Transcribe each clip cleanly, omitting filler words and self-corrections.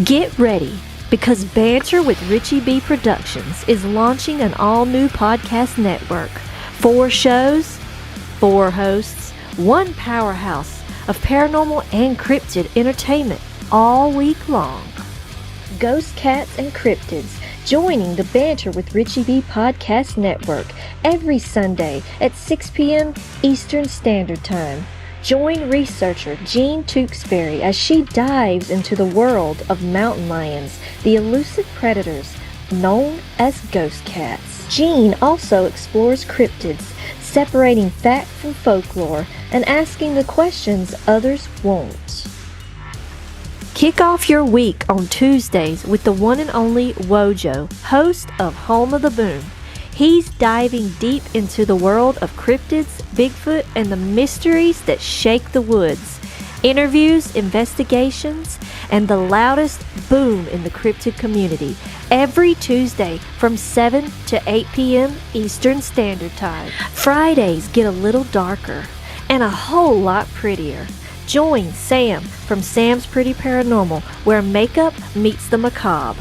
Get ready, because Banter with Richie B Productions is launching an all-new podcast network. 4 shows, 4 hosts, 1 powerhouse of paranormal and cryptid entertainment all week long. Ghost, Cats and Cryptids, joining the Banter with Richie B Podcast Network every Sunday at 6 p.m. Eastern Standard Time. Join researcher Jean Tewskbury as she dives into the world of mountain lions, the elusive predators known as ghost cats. Jean also explores cryptids, separating fact from folklore and asking the questions others won't. Kick off your week on Tuesdays with the one and only Wojo, host of Home of the Boom. He's diving deep into the world of cryptids, Bigfoot, and the mysteries that shake the woods. Interviews, investigations, and the loudest boom in the cryptid community. Every Tuesday from 7 to 8 p.m. Eastern Standard Time. Fridays get a little darker and a whole lot prettier. Join Sam from Sam's Pretty Paranormal, where makeup meets the macabre.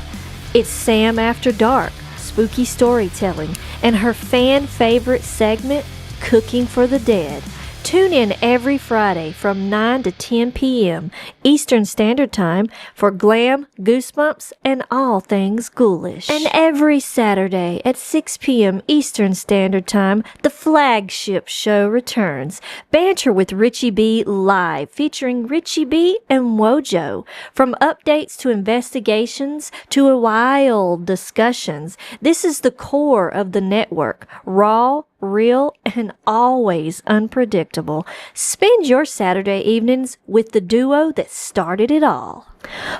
It's Sam After Dark, spooky storytelling, and her fan favorite segment, Cooking for the Dead. Tune in every Friday from 9 to 10 p.m. Eastern Standard Time for glam, goosebumps, and all things ghoulish. And every Saturday at 6 p.m. Eastern Standard Time, the flagship show returns, Banter with Richie B Live, featuring Richie B and Wojo. From updates to investigations to wild discussions, this is the core of the network. Raw, real, and always unpredictable. Spend your Saturday evenings with the duo that started it all.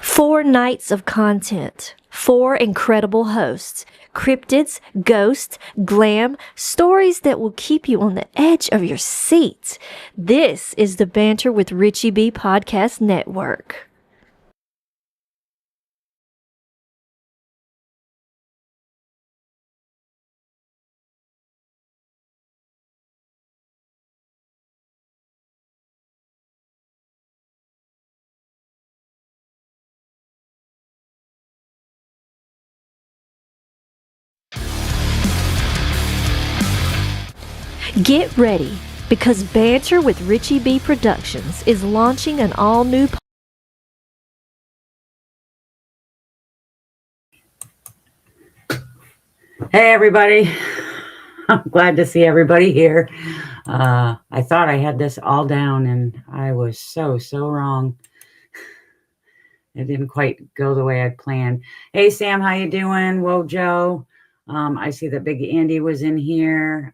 4 nights of content, 4 incredible hosts, cryptids, ghosts, glam, stories that will keep you on the edge of your seat. This is the Banter with Richie B Podcast Network. Get ready, because Banter with Richie B Productions is launching an all-new Hey everybody, I'm glad to see everybody here. I thought I had this all down and I was so wrong. It didn't quite go the way I'd planned. Hey Sam, how you doing? Wojo. I see that Big Andy was in here.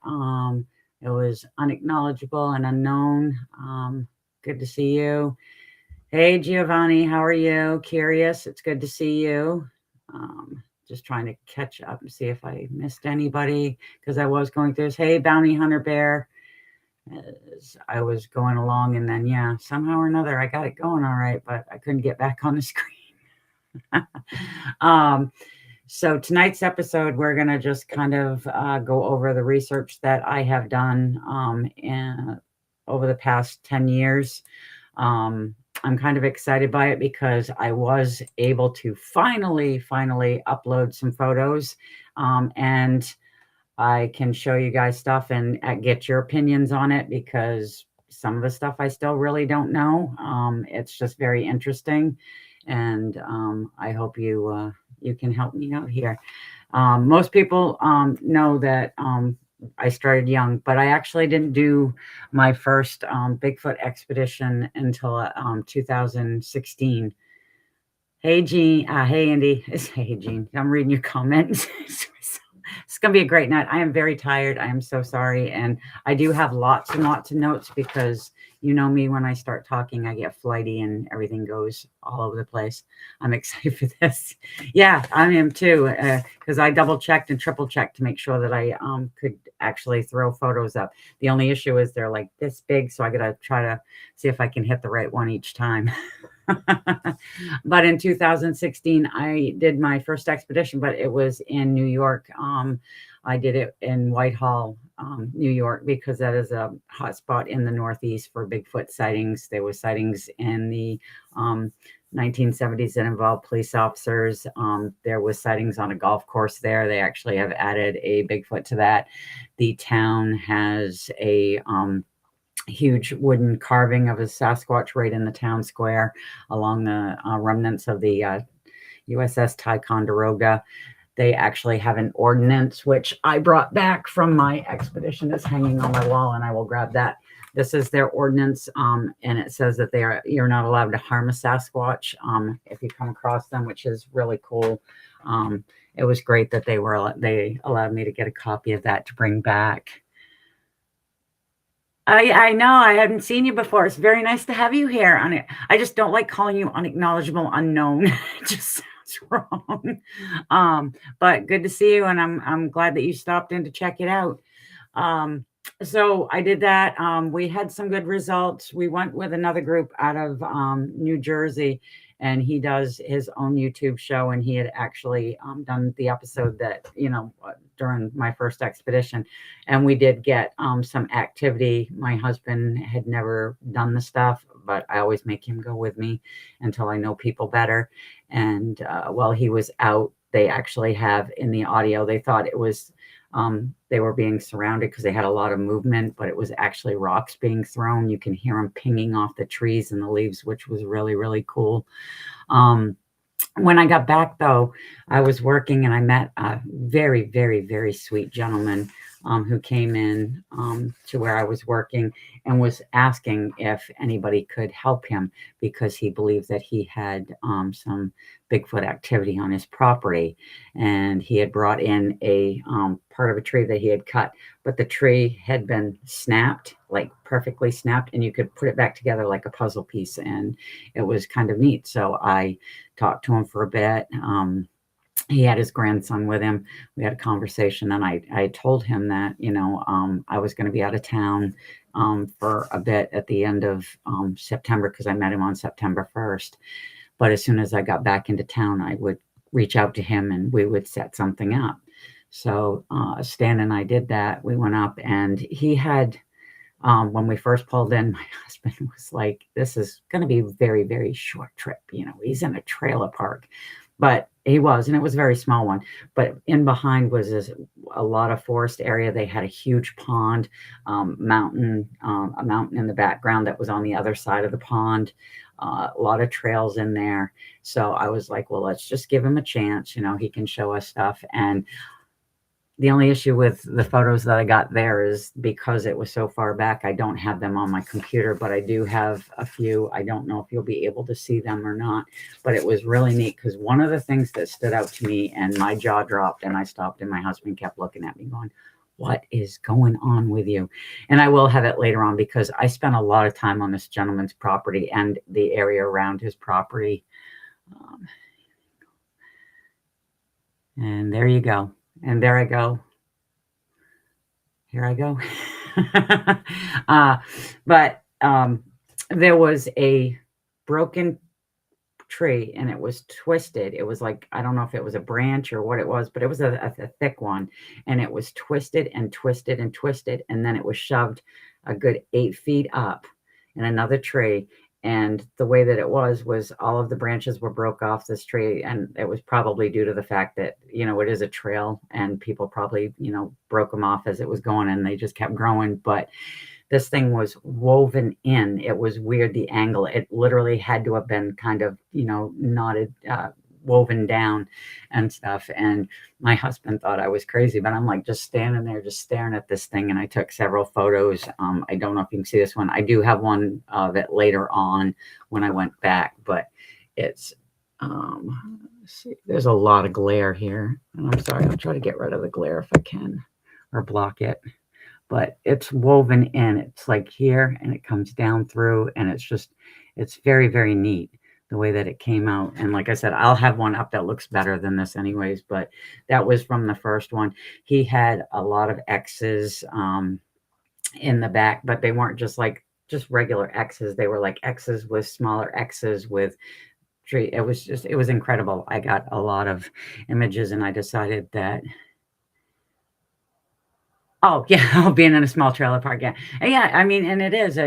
It was unacknowledgeable and unknown. Good to see you. Hey Giovanni, how are you? Curious, it's good to see you. Just trying to catch up and see if I missed anybody, because I was going through this. Hey, Bounty Hunter Bear. As I was going along, and then, yeah, somehow or another, I got it going all right, but I couldn't get back on the screen. So tonight's episode, we're going to just kind of go over the research that I have done over the past 10 years. I'm kind of excited by it because I was able to finally upload some photos, and I can show you guys stuff and get your opinions on it, because some of the stuff I still really don't know. It's just very interesting, and I hope you can help me out here. Most people know that I started young, but I actually didn't do my first Bigfoot expedition until 2016. Hey, Jean. Hey, Andy. Hey, Jean. I'm reading your comments. It's going to be a great night. I am very tired. I am so sorry. And I do have lots and lots of notes, because you know me, when I start talking, I get flighty and everything goes all over the place. I'm excited for this. Yeah, I am too, because I double checked and triple checked to make sure that I could actually throw photos up. The only issue is they're like this big, so I got to try to see if I can hit the right one each time. But in 2016, I did my first expedition, but it was in New York. I did it in Whitehall, New York, because that is a hot spot in the Northeast for Bigfoot sightings. There were sightings in the 1970s that involved police officers. There was sightings on a golf course there. They actually have added a Bigfoot to that. The town has a huge wooden carving of a Sasquatch right in the town square along the remnants of the USS Ticonderoga. They actually have an ordinance, which I brought back from my expedition. It's hanging on my wall, and I will grab that. This is their ordinance, and it says that you're not allowed to harm a Sasquatch if you come across them, which is really cool. It was great that they allowed me to get a copy of that to bring back. I know I hadn't seen you before. It's very nice to have you here. I just don't like calling you unacknowledgeable unknown. It just sounds wrong. But good to see you, and I'm glad that you stopped in to check it out. So I did that. We had some good results. We went with another group out of New Jersey, and he does his own YouTube show, and he had actually done the episode that, during my first expedition, and we did get some activity. My husband had never done the stuff, but I always make him go with me until I know people better. And while he was out, they actually have in the audio, they thought it was they were being surrounded because they had a lot of movement, but it was actually rocks being thrown. You can hear them pinging off the trees and the leaves, which was really, really cool. When I got back, though, I was working, and I met a very, very, very sweet gentleman who came in to where I was working and was asking if anybody could help him because he believed that he had some Bigfoot activity on his property. And he had brought in a part of a tree that he had cut, but the tree had been snapped, like perfectly snapped, and you could put it back together like a puzzle piece. And it was kind of neat. So I talked to him for a bit. He had his grandson with him. We had a conversation, and I told him that, I was going to be out of town for a bit at the end of September, because I met him on September 1st. But as soon as I got back into town, I would reach out to him and we would set something up. So Stan and I did that. We went up, and he had, when we first pulled in, my husband was like, this is going to be a very, very short trip. He's in a trailer park. But he was, and it was a very small one. But in behind was a lot of forest area. They had a huge pond, a mountain in the background that was on the other side of the pond. A lot of trails in there. So I was like, well, let's just give him a chance. He can show us stuff. And the only issue with the photos that I got there is because it was so far back, I don't have them on my computer, but I do have a few. I don't know if you'll be able to see them or not, but it was really neat because one of the things that stood out to me, and my jaw dropped, and I stopped, and my husband kept looking at me going, what is going on with you? And I will have it later on because I spent a lot of time on this gentleman's property and the area around his property. And there you go. And there I go. Here I go. But there was a broken tree, and it was twisted. It was like, I don't know if it was a branch or what it was, but it was a thick one. And it was twisted and twisted and twisted. And then it was shoved a good 8 feet up in another tree. And the way that it was all of the branches were broke off this tree. And it was probably due to the fact that, it is a trail, and people probably, broke them off as it was going, and they just kept growing. But this thing was woven in. It was weird, the angle. It literally had to have been kind of, knotted, woven down and stuff. And my husband thought I was crazy, but I'm like just standing there, just staring at this thing. And I took several photos. I don't know if you can see this one. I do have one of it later on when I went back, but it's, let's see, there's a lot of glare here. And I'm sorry, I'll try to get rid of the glare if I can, or block it. But it's woven in. It's like here, and it comes down through, and it's very, very neat the way that it came out. And like I said, I'll have one up that looks better than this anyways, but that was from the first one. He had a lot of X's in the back, but they weren't just regular X's. They were like X's with smaller X's with tree. It was incredible. I got a lot of images, and I decided that, oh yeah, being in a small trailer park. Yeah. Yeah. I mean, and it is,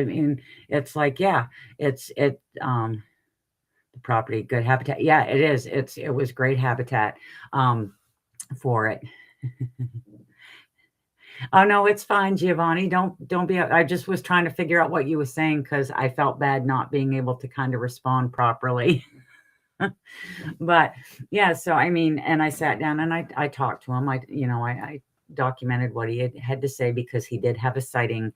it's like, yeah, the property, good habitat. Yeah, it is. It was great habitat for it. Oh no, it's fine, Giovanni. Don't be. I just was trying to figure out what you were saying because I felt bad not being able to kind of respond properly. But yeah, so I mean, and I sat down and I talked to him. I documented what he had to say because he did have a sighting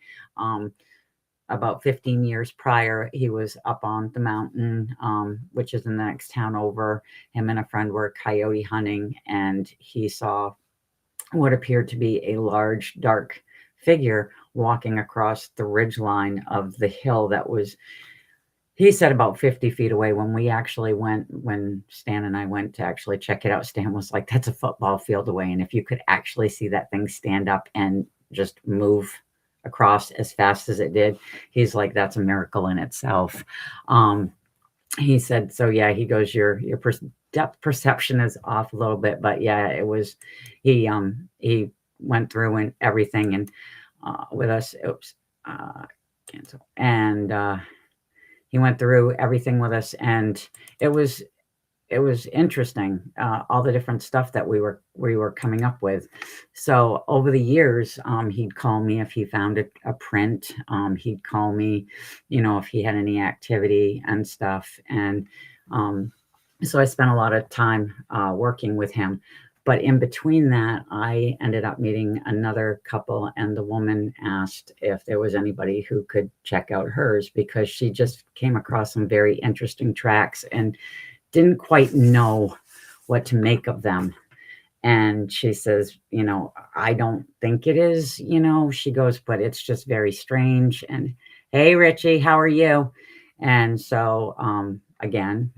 about 15 years prior. He was up on the mountain, which is in the next town over. Him and a friend were coyote hunting, and he saw what appeared to be a large, dark figure walking across the ridge line of the hill that was, he said, about 50 feet away. When Stan and I went to actually check it out, Stan was like, that's a football field away. And if you could actually see that thing stand up and just move across as fast as it did, he's like, that's a miracle in itself. He said, so yeah, he goes, your depth perception is off a little bit, but yeah, it was, he went through and everything and with us, cancel. And he went through everything with us, and it was interesting, all the different stuff that we were coming up with. So over the years, he'd call me if he found a print. He'd call me, if he had any activity and stuff. And so I spent a lot of time working with him. But in between that, I ended up meeting another couple, and the woman asked if there was anybody who could check out hers because she just came across some very interesting tracks and didn't quite know what to make of them. And she says, I don't think it is, she goes, but it's just very strange. And hey, Richie, how are you? And so, again,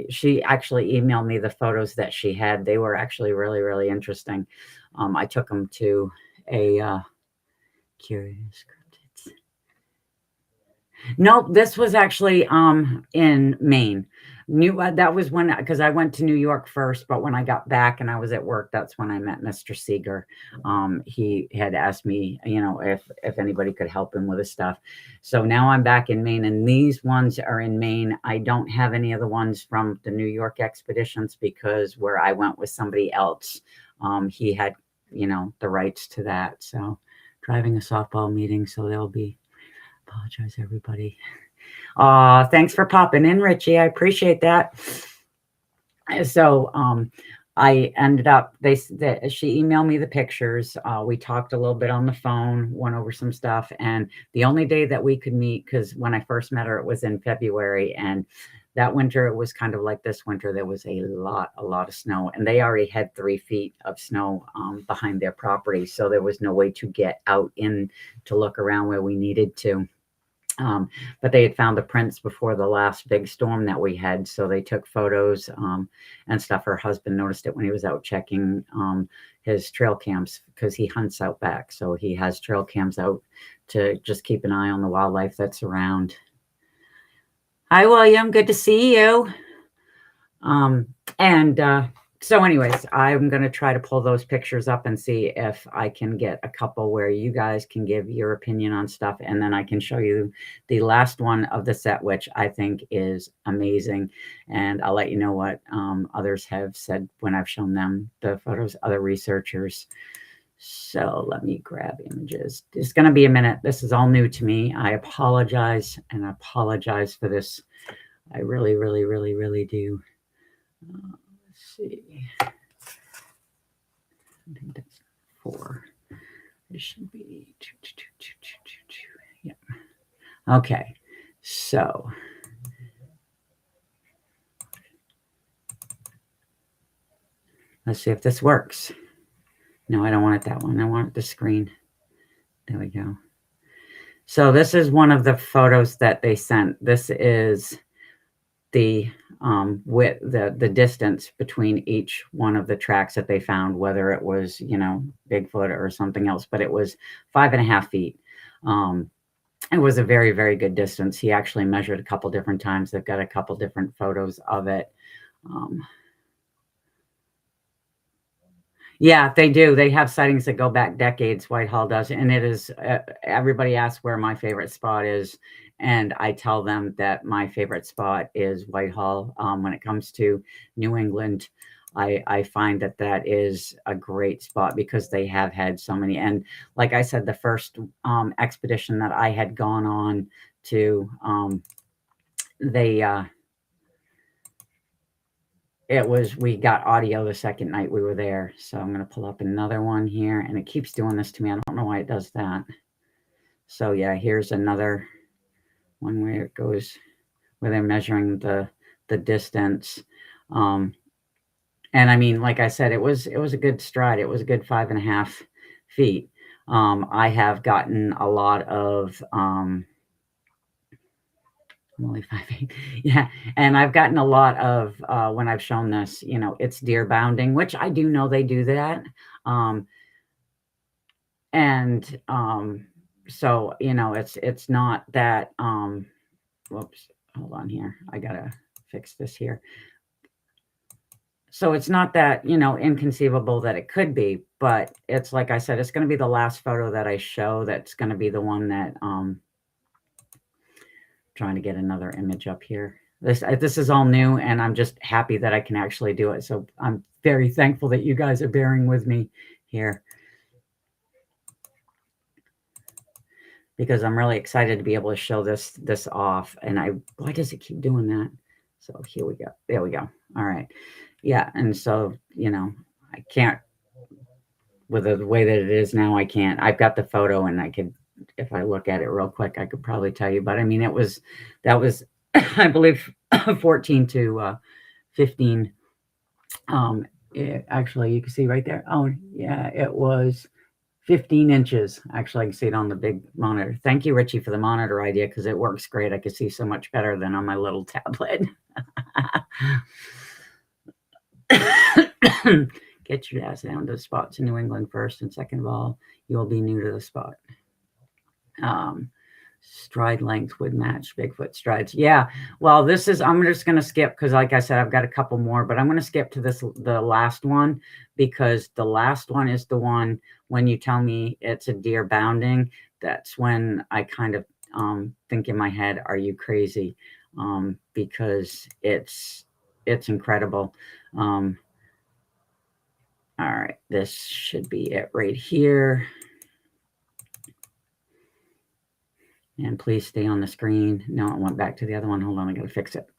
she actually emailed me the photos that she had. They were actually really, really interesting. I took them to a Curious Cryptids. Nope, this was actually in Maine. That was when, because I went to New York first, but when I got back and I was at work, that's when I met Mr. Seeger. He had asked me, if anybody could help him with his stuff. So now I'm back in Maine, and these ones are in Maine. I don't have any of the ones from the New York expeditions because where I went with somebody else, he had, the rights to that. So driving a softball meeting, so there'll be, apologize everybody. Thanks for popping in, Richie. I appreciate that. So I ended up, she emailed me the pictures. We talked a little bit on the phone, went over some stuff. And the only day that we could meet, because when I first met her, it was in February. And that winter, it was kind of like this winter. There was a lot of snow. And they already had 3 feet of snow behind their property. So there was no way to get out in to look around where we needed to. But they had found the prints before the last big storm that we had. So they took photos and stuff. Her husband noticed it when he was out checking his trail cams because he hunts out back. So he has trail cams out to just keep an eye on the wildlife that's around. Hi, William. Good to see you. So anyways, I'm going to try to pull those pictures up and see if I can get a couple where you guys can give your opinion on stuff. And then I can show you the last one of the set, which I think is amazing. And I'll let you know what others have said when I've shown them the photos, other researchers. So let me grab images. It's going to be a minute. This is all new to me. I apologize, and I apologize for this. I really, really, really, really do. See, I think that's 4. It should be 2. Yeah. Okay. So let's see if this works. No, I don't want it that one. I want the screen. There we go. So this is one of the photos that they sent. This is the with the distance between each one of the tracks that they found, whether it was, Bigfoot or something else, but it was 5.5 feet. It was a very, very good distance. He actually measured a couple different times. They've got a couple different photos of it. Yeah, they do. They have sightings that go back decades. Whitehall does, and it is. Everybody asks where my favorite spot is, and I tell them that my favorite spot is Whitehall. When it comes to New England, I find that that is a great spot because they have had so many. And like I said, the first expedition that I had gone on to, they we got audio the second night we were there. So I'm going to pull up another one here, and it keeps doing this to me. I don't know why it does that. So yeah, here's another one where it goes, where they're measuring the distance. And I mean, like I said, it was a good stride. It was a good 5.5 feet. I have gotten a lot of, only 5 feet. Yeah. And I've gotten a lot of, when I've shown this, it's deer bounding, which I do know they do that. And so, it's not that, whoops, hold on here. I gotta fix this here. So it's not that, inconceivable that it could be, but it's like I said, it's going to be the last photo that I show. That's going to be the one that, trying to get another image up here. This is all new, and I'm just happy that I can actually do it. So I'm very thankful that you guys are bearing with me here, because I'm really excited to be able to show this off. And why does it keep doing that? So here we go. There we go. All right. Yeah. And so, I can't, with the way that it is now, I can't. I've got the photo, and I could, if I look at it real quick, I could probably tell you. But I mean, that was, I believe, 14 to 15. Actually, you can see right there. Oh, yeah, it was 15 inches. Actually, I can see it on the big monitor. Thank you, Richie, for the monitor idea, because it works great. I can see so much better than on my little tablet. Get your ass down to the spots in New England first, and second of all, you'll be new to the spot. Stride length would match Bigfoot strides. Yeah. Well, I'm just going to skip, because like I said, I've got a couple more, but I'm going to skip to the last one, because the last one is the one when you tell me it's a deer bounding. That's when I kind of think in my head, are you crazy? Because it's incredible. All right. This should be it right here. And please stay on the screen. No, it went back to the other one. Hold on, I got to fix it.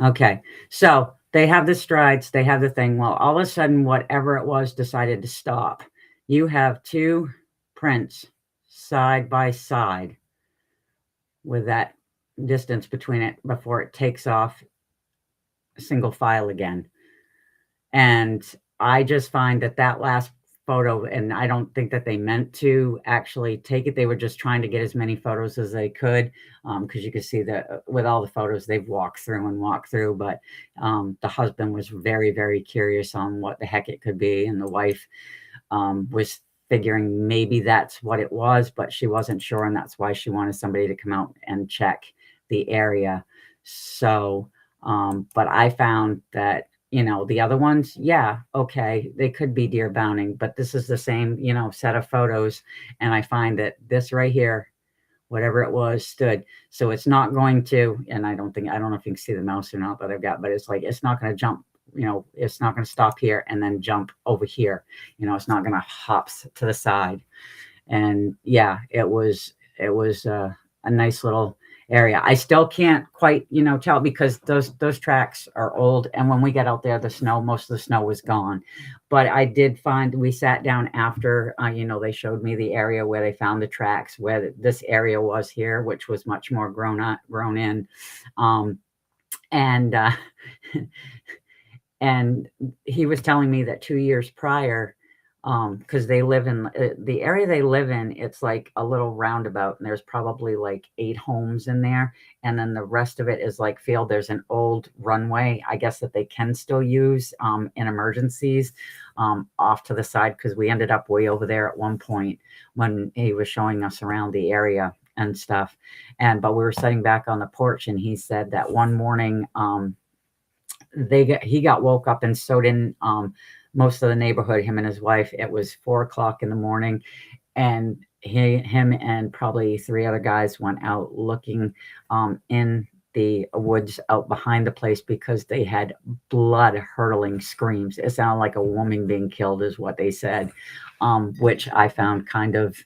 Okay, so they have the strides. They have the thing. Well, all of a sudden, whatever it was decided to stop. You have two prints side by side with that distance between it before it takes off single file again. And I just find that last photo, and I don't think that they meant to actually take it. They were just trying to get as many photos as they could, because you can see that with all the photos they've walked through. But the husband was very, very curious on what the heck it could be, and the wife was figuring maybe that's what it was, but she wasn't sure, and that's why she wanted somebody to come out and check the area. So, but I found that, the other ones, yeah, okay, they could be deer bounding, but this is the same, set of photos. And I find that this right here, whatever it was, stood. So it's not going to, and I don't know if you can see the mouse or not that I've got, but it's like, it's not going to jump, it's not going to stop here and then jump over here. It's not going to hop to the side. And yeah, it was a nice little area. I still can't quite, tell, because those tracks are old. And when we got out there, most of the snow was gone. But I did find, we sat down after, they showed me the area where they found the tracks, where this area was here, which was much more grown in. And he was telling me that 2 years prior, because they live in the area they live in, it's like a little roundabout, and there's probably like 8 homes in there, and then the rest of it is like field. There's an old runway, I guess, that they can still use in emergencies, off to the side, because we ended up way over there at one point when he was showing us around the area and stuff. But we were sitting back on the porch, and he said that one morning, he got woke up, and so did most of the neighborhood, him and his wife. It was 4 o'clock in the morning, and him and probably 3 other guys went out looking in the woods out behind the place because they had blood hurtling screams. It sounded like a woman being killed is what they said, which I found kind of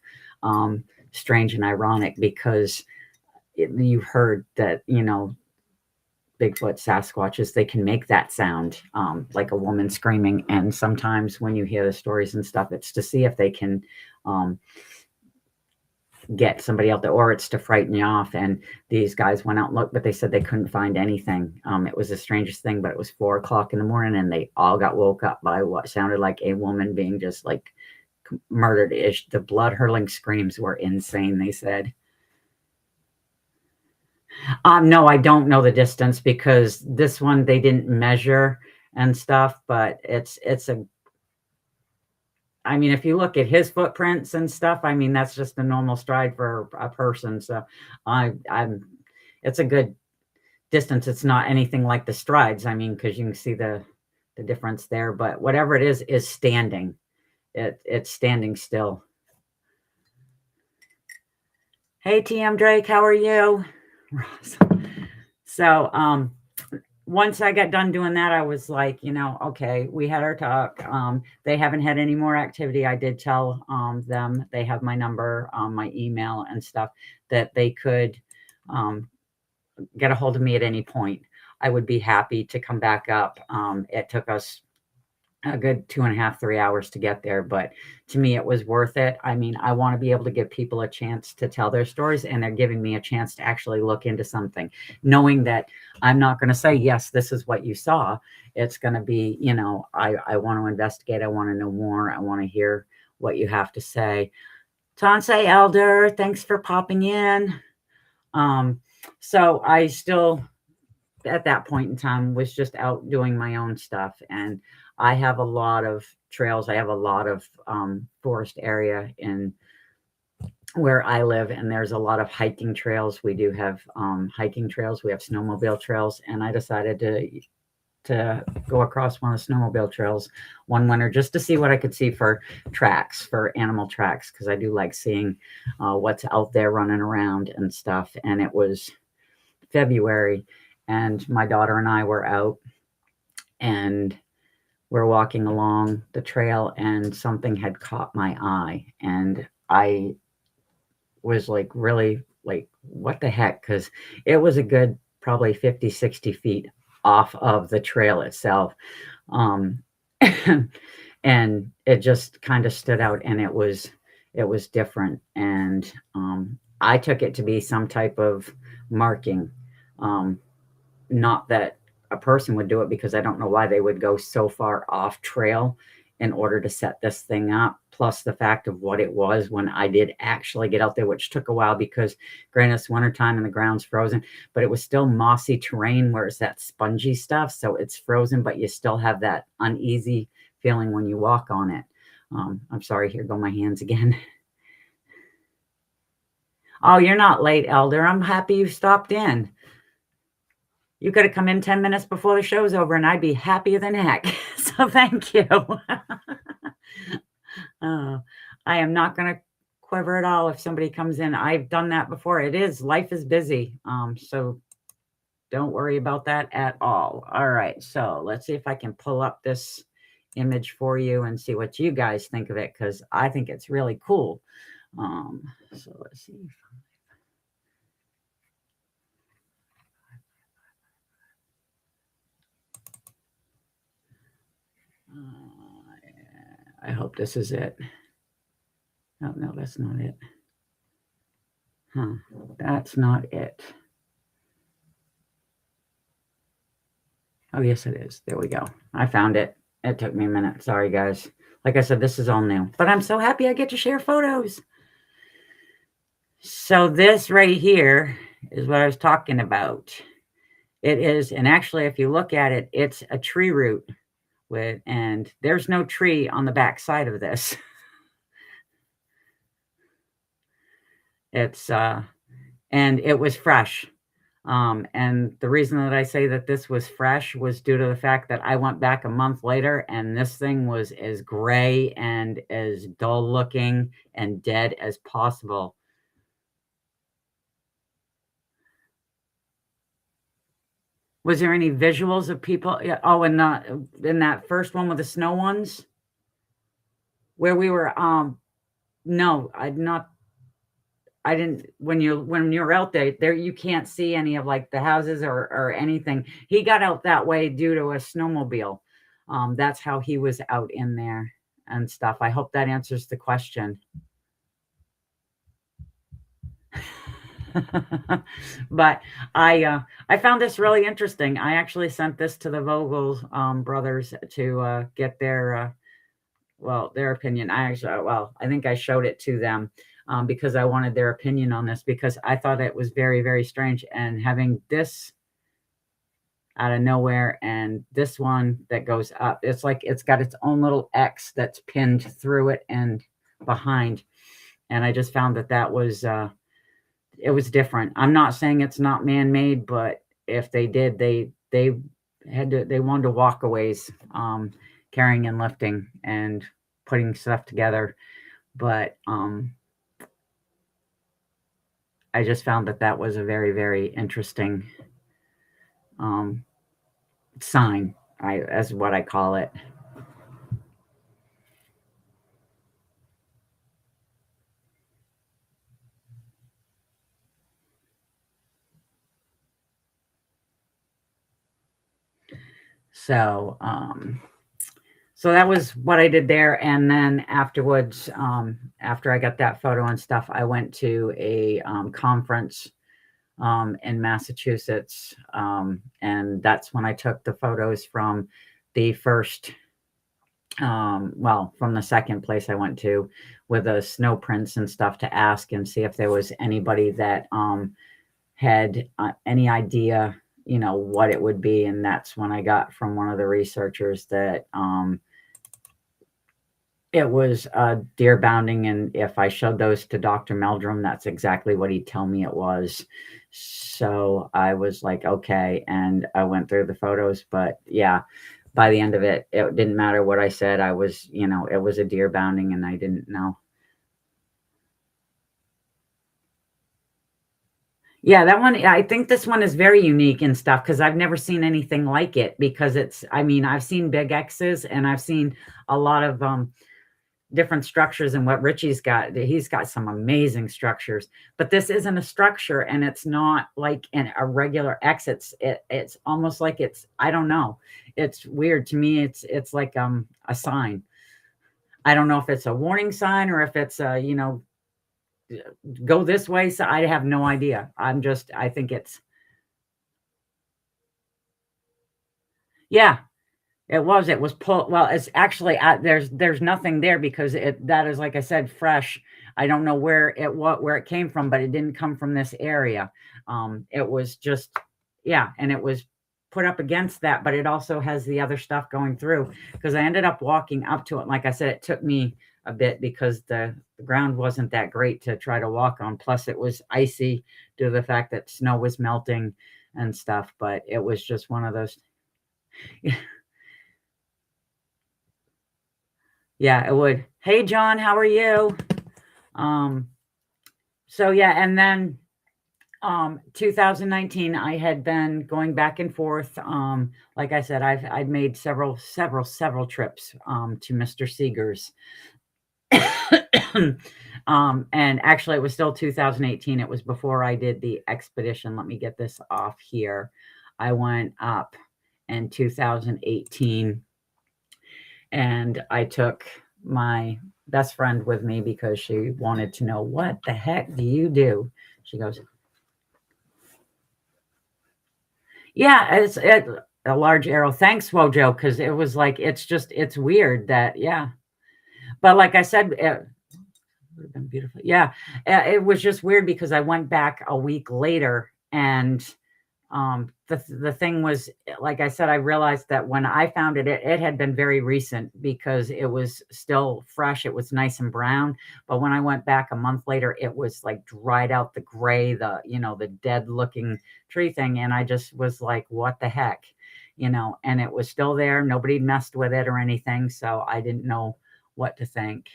strange and ironic because you heard that, Bigfoot, Sasquatches, they can make that sound like a woman screaming. And sometimes when you hear the stories and stuff, it's to see if they can get somebody out there, or it's to frighten you off. And these guys went out and looked, but they said they couldn't find anything. It was the strangest thing, but it was 4 o'clock in the morning, and they all got woke up by what sounded like a woman being just like murdered. The blood hurling screams were insane, they said. No, I don't know the distance because this one they didn't measure and stuff, but I mean, if you look at his footprints and stuff, I mean, that's just a normal stride for a person. So it's a good distance. It's not anything like the strides. I mean, because you can see the difference there, but whatever it is standing. It's standing still. Hey, TM Drake, how are you? So, once I got done doing that, I was like, okay, we had our talk. They haven't had any more activity. I did tell them they have my number, my email and stuff, that they could get a hold of me at any point. I would be happy to come back up. It took us a good 2.5, 3 hours to get there, but to me, it was worth it. I mean, I want to be able to give people a chance to tell their stories, and they're giving me a chance to actually look into something, knowing that I'm not going to say, yes, this is what you saw. It's going to be, I want to investigate. I want to know more. I want to hear what you have to say. Tansei Elder, thanks for popping in. So I still, at that point in time, was just out doing my own stuff, and I have a lot of trails. I have a lot of forest area in where I live, and there's a lot of hiking trails. We do have hiking trails. We have snowmobile trails, and I decided to go across one of the snowmobile trails one winter just to see what I could see for tracks, for animal tracks, because I do like seeing what's out there running around and stuff. And it was February, and my daughter and I were out, and we're walking along the trail, and something had caught my eye, and I was like, really, like, what the heck? Because it was a good probably 50, 60 feet off of the trail itself. And it just kind of stood out, and it was different. And I took it to be some type of marking. Not that a person would do it, because I don't know why they would go so far off trail in order to set this thing up, plus the fact of what it was when I did actually get out there, which took a while because granted it's wintertime and the ground's frozen, but it was still mossy terrain where it's that spongy stuff. So it's frozen, but you still have that uneasy feeling when you walk on it. I'm sorry, here go my hands again. Oh, you're not late, Elder. I'm happy you stopped in. You could have come in 10 minutes before the show's over, and I'd be happier than heck. So thank you. I am not going to quiver at all if somebody comes in. I've done that before. Life is busy. So don't worry about that at all. All right. So let's see if I can pull up this image for you and see what you guys think of it, because I think it's really cool. So let's see. I hope this is it. Oh, no, that's not it. That's not it. Oh, yes, it is. There we go. I found it. It took me a minute. Sorry, guys. Like I said, this is all new, but I'm so happy I get to share photos. So this right here is what I was talking about. It is, and actually, if you look at it, it's a tree root and there's no tree on the back side of this. It's, and it was fresh. And the reason that I say that this was fresh was due to the fact that I went back a month later and this thing was as gray and as dull looking and dead as possible. Was there any visuals of people? Yeah, oh, and in that first one with the snow ones where we were, no, I didn't when you're out there you can't see any of like the houses or anything. He got out that way due to a snowmobile. That's how he was out in there and stuff. I hope that answers the question. But I found this really interesting. I actually sent this to the Vogel brothers to get their their opinion. I think I showed it to them because I wanted their opinion on this because I thought it was very, very strange. And having this out of nowhere and this one that goes up, it's like it's got its own little X that's pinned through it and behind. And I just found that was it was different. I'm not saying it's not man-made, but if they did, they wanted to walk a ways, carrying and lifting and putting stuff together. But I just found that was a very, very interesting sign, as what I call it. So so that was what I did there. And then afterwards, after I got that photo and stuff, I went to a conference in Massachusetts. And that's when I took the photos from the first, from the second place I went to with the snow prints and stuff to ask and see if there was anybody that had any idea, what it would be. And that's when I got from one of the researchers that it was deer bounding, and if I showed those to Dr. Meldrum, that's exactly what he'd tell me it was. So I was like, okay, and I went through the photos, but yeah, by the end of it, it didn't matter what I said. I was, it was a deer bounding, and I didn't know. Yeah, that one, I think this one is very unique and stuff because I've never seen anything like it because I've seen big X's and I've seen a lot of different structures, and what Richie's got, he's got some amazing structures, but this isn't a structure and it's not like a regular X. It's almost like I don't know. It's weird to me. It's like a sign. I don't know if it's a warning sign or if it's go this way. So I have no idea. I think it's, yeah. It was pulled. Well, it's actually there's nothing there because that is, like I said, fresh. I don't know where it came from, but it didn't come from this area. It was just, yeah, and it was put up against that, but it also has the other stuff going through because I ended up walking up to it. Like I said, it took me a bit because the ground wasn't that great to try to walk on. Plus, it was icy due to the fact that snow was melting and stuff. But it was just one of those. Yeah, it would. Hey, John, how are you? So yeah, and then 2019, I had been going back and forth. Like I said, I've made several trips to Mr. Seeger's. And actually, it was still 2018. It was before I did the expedition. Let me get this off here. I went up in 2018. And I took my best friend with me because she wanted to know, what the heck do you do? She goes, yeah, it's a large arrow. Thanks, Wojo, because it was like, it's weird that, yeah. But like I said, it would have been beautiful. Yeah, it was just weird because I went back a week later and The thing was, like I said, I realized that when I found it, it had been very recent because it was still fresh. It was nice and brown. But when I went back a month later, it was like dried out, the gray, the dead looking tree thing. And I just was like, what the heck? And it was still there. Nobody messed with it or anything. So I didn't know what to think.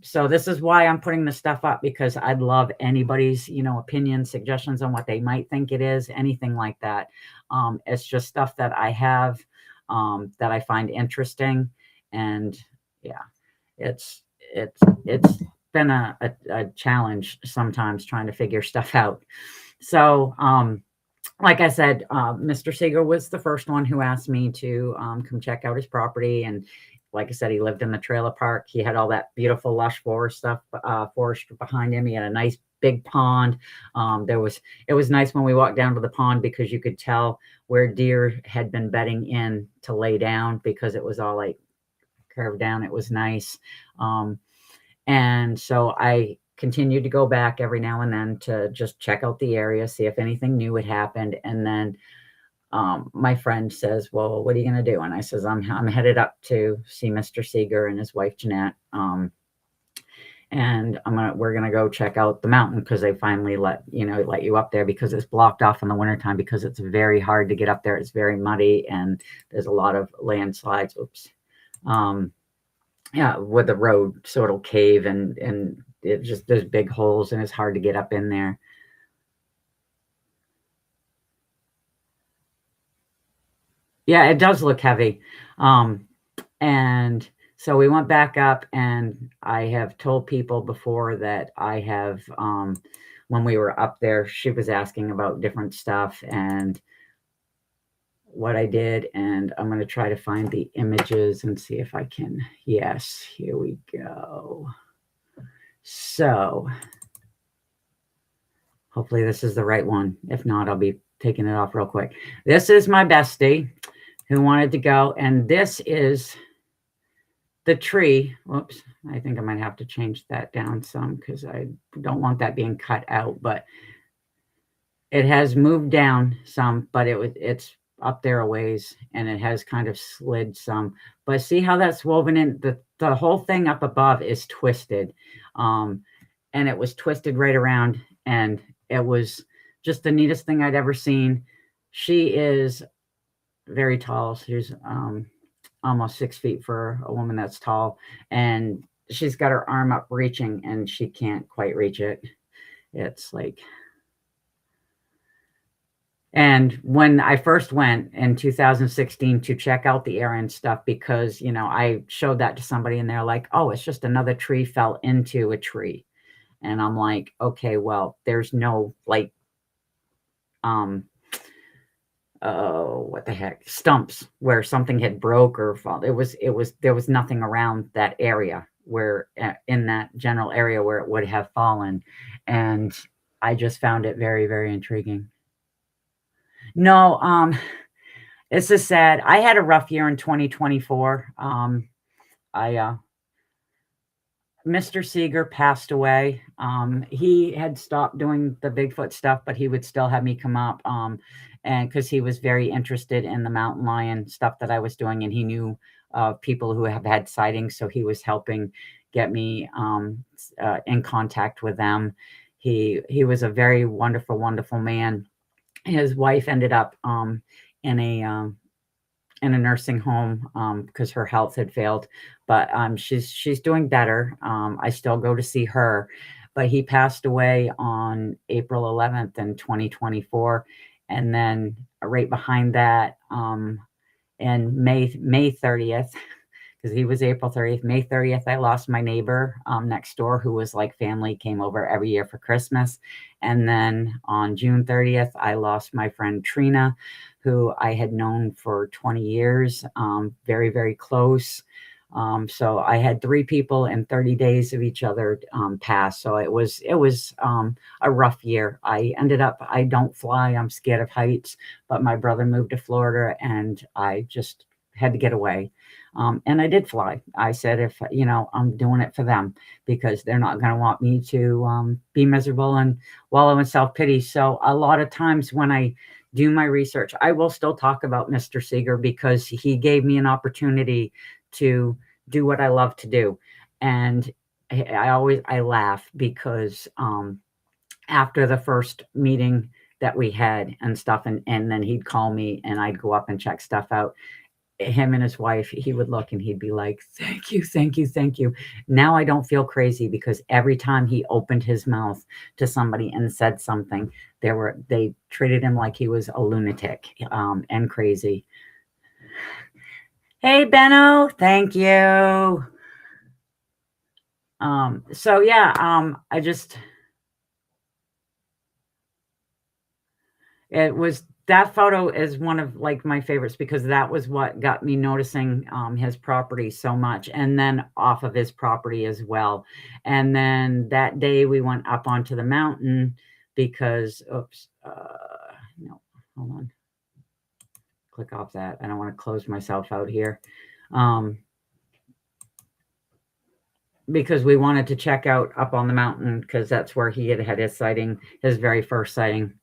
So this is why I'm putting this stuff up, because I'd love anybody's, opinions, suggestions on what they might think it is, anything like that. It's just stuff that I have, that I find interesting. And yeah, it's been a challenge sometimes trying to figure stuff out. So, like I said, Mr. Seeger was the first one who asked me to come check out his property. And like I said, he lived in the trailer park. He had all that beautiful lush forest behind him. He had a nice big pond. It was nice when we walked down to the pond because you could tell where deer had been bedding in to lay down because it was all like curved down. It was nice. And so I continued to go back every now and then to just check out the area, see if anything new had happened. And then my friend says, well, what are you going to do? And I says, I'm headed up to see Mr. Seeger and his wife, Jeanette. And we're going to go check out the mountain because they finally let you up there, because it's blocked off in the wintertime because it's very hard to get up there. It's very muddy and there's a lot of landslides. Oops. Yeah, with the road, so it'll cave and it just, there's big holes and it's hard to get up in there. Yeah, it does look heavy. And so we went back up, and I have told people before that I have, when we were up there, she was asking about different stuff and what I did. And I'm going to try to find the images and see if I can. Yes, here we go. So hopefully this is the right one. If not, I'll be taking it off real quick. This is my bestie who wanted to go. And this is the tree. Whoops. I think I might have to change that down some because I don't want that being cut out, but it has moved down some, but it's up there a ways, and it has kind of slid some. But see how that's woven in? The whole thing up above is twisted. And it was twisted right around, and it was just the neatest thing I'd ever seen. She is very tall. She's almost 6 feet for a woman that's tall, and she's got her arm up reaching, and she can't quite reach it. It's like, and when I first went in 2016 to check out the area and stuff, because, I showed that to somebody and they're like, oh, it's just another tree fell into a tree. And I'm like, okay, well, there's no like, what the heck, stumps where something had broke or fall. There was nothing around that area where, in that general area where it would have fallen. And I just found it very, very intriguing. No, it's just sad. I had a rough year in 2024. Mr. Seeger passed away. He had stopped doing the Bigfoot stuff, but he would still have me come up. And because he was very interested in the mountain lion stuff that I was doing, and he knew people who have had sightings, so he was helping get me in contact with them. He was a very wonderful, wonderful man. His wife ended up in a nursing home because her health had failed, but she's doing better. I still go to see her, but he passed away on April 11th in 2024, and then right behind that, in May 30th, because he was April 30th. May 30th, I lost my neighbor next door, who was like family, came over every year for Christmas. And then on June 30th, I lost my friend Trina, who I had known for 20 years, very, very close. So I had 3 people in 30 days of each other pass. So it was a rough year. I don't fly. I'm scared of heights, but my brother moved to Florida, and I just had to get away. And I did fly. I said, if, I'm doing it for them because they're not going to want me to be miserable and wallow in self-pity. So a lot of times when I do my research, I will still talk about Mr. Seeger because he gave me an opportunity to do what I love to do. And I laugh because after the first meeting that we had and stuff, and then he'd call me and I'd go up and check stuff out. Him and his wife, he would look and he'd be like, thank you, thank you, thank you. Now I don't feel crazy because every time he opened his mouth to somebody and said something, they treated him like he was a lunatic and crazy. Hey, Benno, thank you. So yeah, that photo is one of like my favorites because that was what got me noticing his property so much, and then off of his property as well. And then that day we went up onto the mountain because no, hold on, click off that. I don't want to close myself out here. Because we wanted to check out up on the mountain because that's where he had his sighting, his very first sighting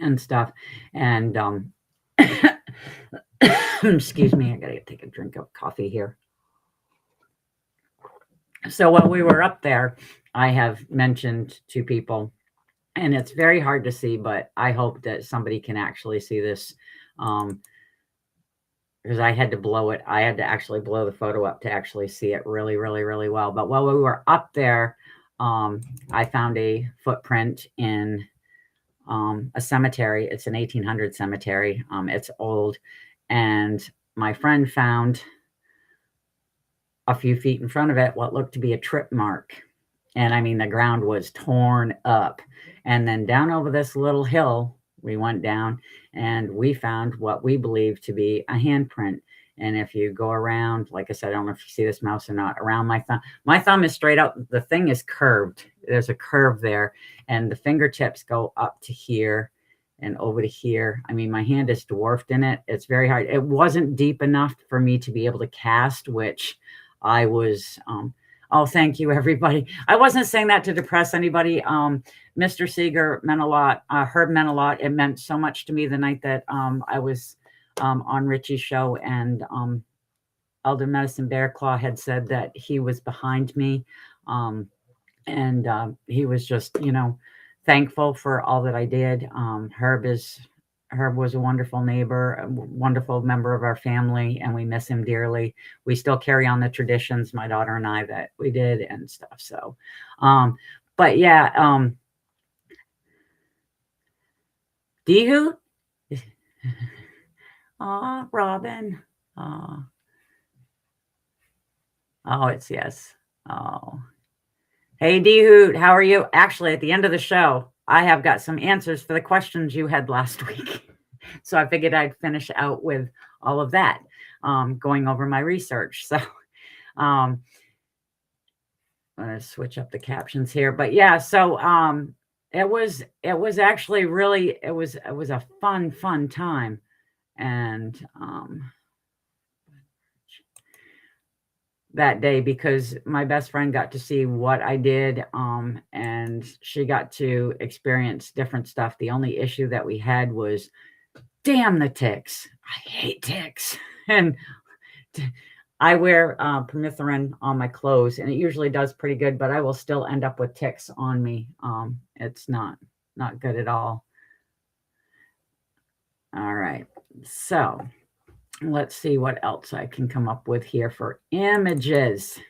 and stuff. And excuse me, I gotta take a drink of coffee here. So while we were up there, I have mentioned to people, and it's very hard to see, but I hope that somebody can actually see this because I had to blow it. I had to actually blow the photo up to actually see it really, really, really well. But while we were up there, I found a footprint in a cemetery. It's an 1800 cemetery. It's old. And my friend found a few feet in front of it what looked to be a trip mark. And I mean, the ground was torn up. And then down over this little hill, we went down and we found what we believe to be a handprint. And if you go around, like I said, I don't know if you see this mouse or not, around my thumb is straight out. The thing is curved. There's a curve there. And the fingertips go up to here and over to here. I mean, my hand is dwarfed in it. It's very hard. It wasn't deep enough for me to be able to cast, which I was... oh, thank you, everybody. I wasn't saying that to depress anybody. Mr. Seeger meant a lot. Herb meant a lot. It meant so much to me the night that I was on Richie's show, and Elder Medicine Bear Claw had said that he was behind me. And he was just, thankful for all that I did. Herb was a wonderful neighbor, a wonderful member of our family, and we miss him dearly. We still carry on the traditions, my daughter and I, that we did and stuff. So, but yeah, Dehu. Aw, Robin. Oh, it's yes. Oh, hey, Dehoot, how are you? Actually, at the end of the show, I have got some answers for the questions you had last week. So I figured I'd finish out with all of that, going over my research. So I'm going to switch up the captions here. But yeah, so it was actually really, it was a fun time. And that day, because my best friend got to see what I did, and she got to experience different stuff. The only issue that we had was, damn the ticks. I hate ticks. And I wear permethrin on my clothes, and it usually does pretty good, but I will still end up with ticks on me. It's not good at all. All right. So let's see what else I can come up with here for images.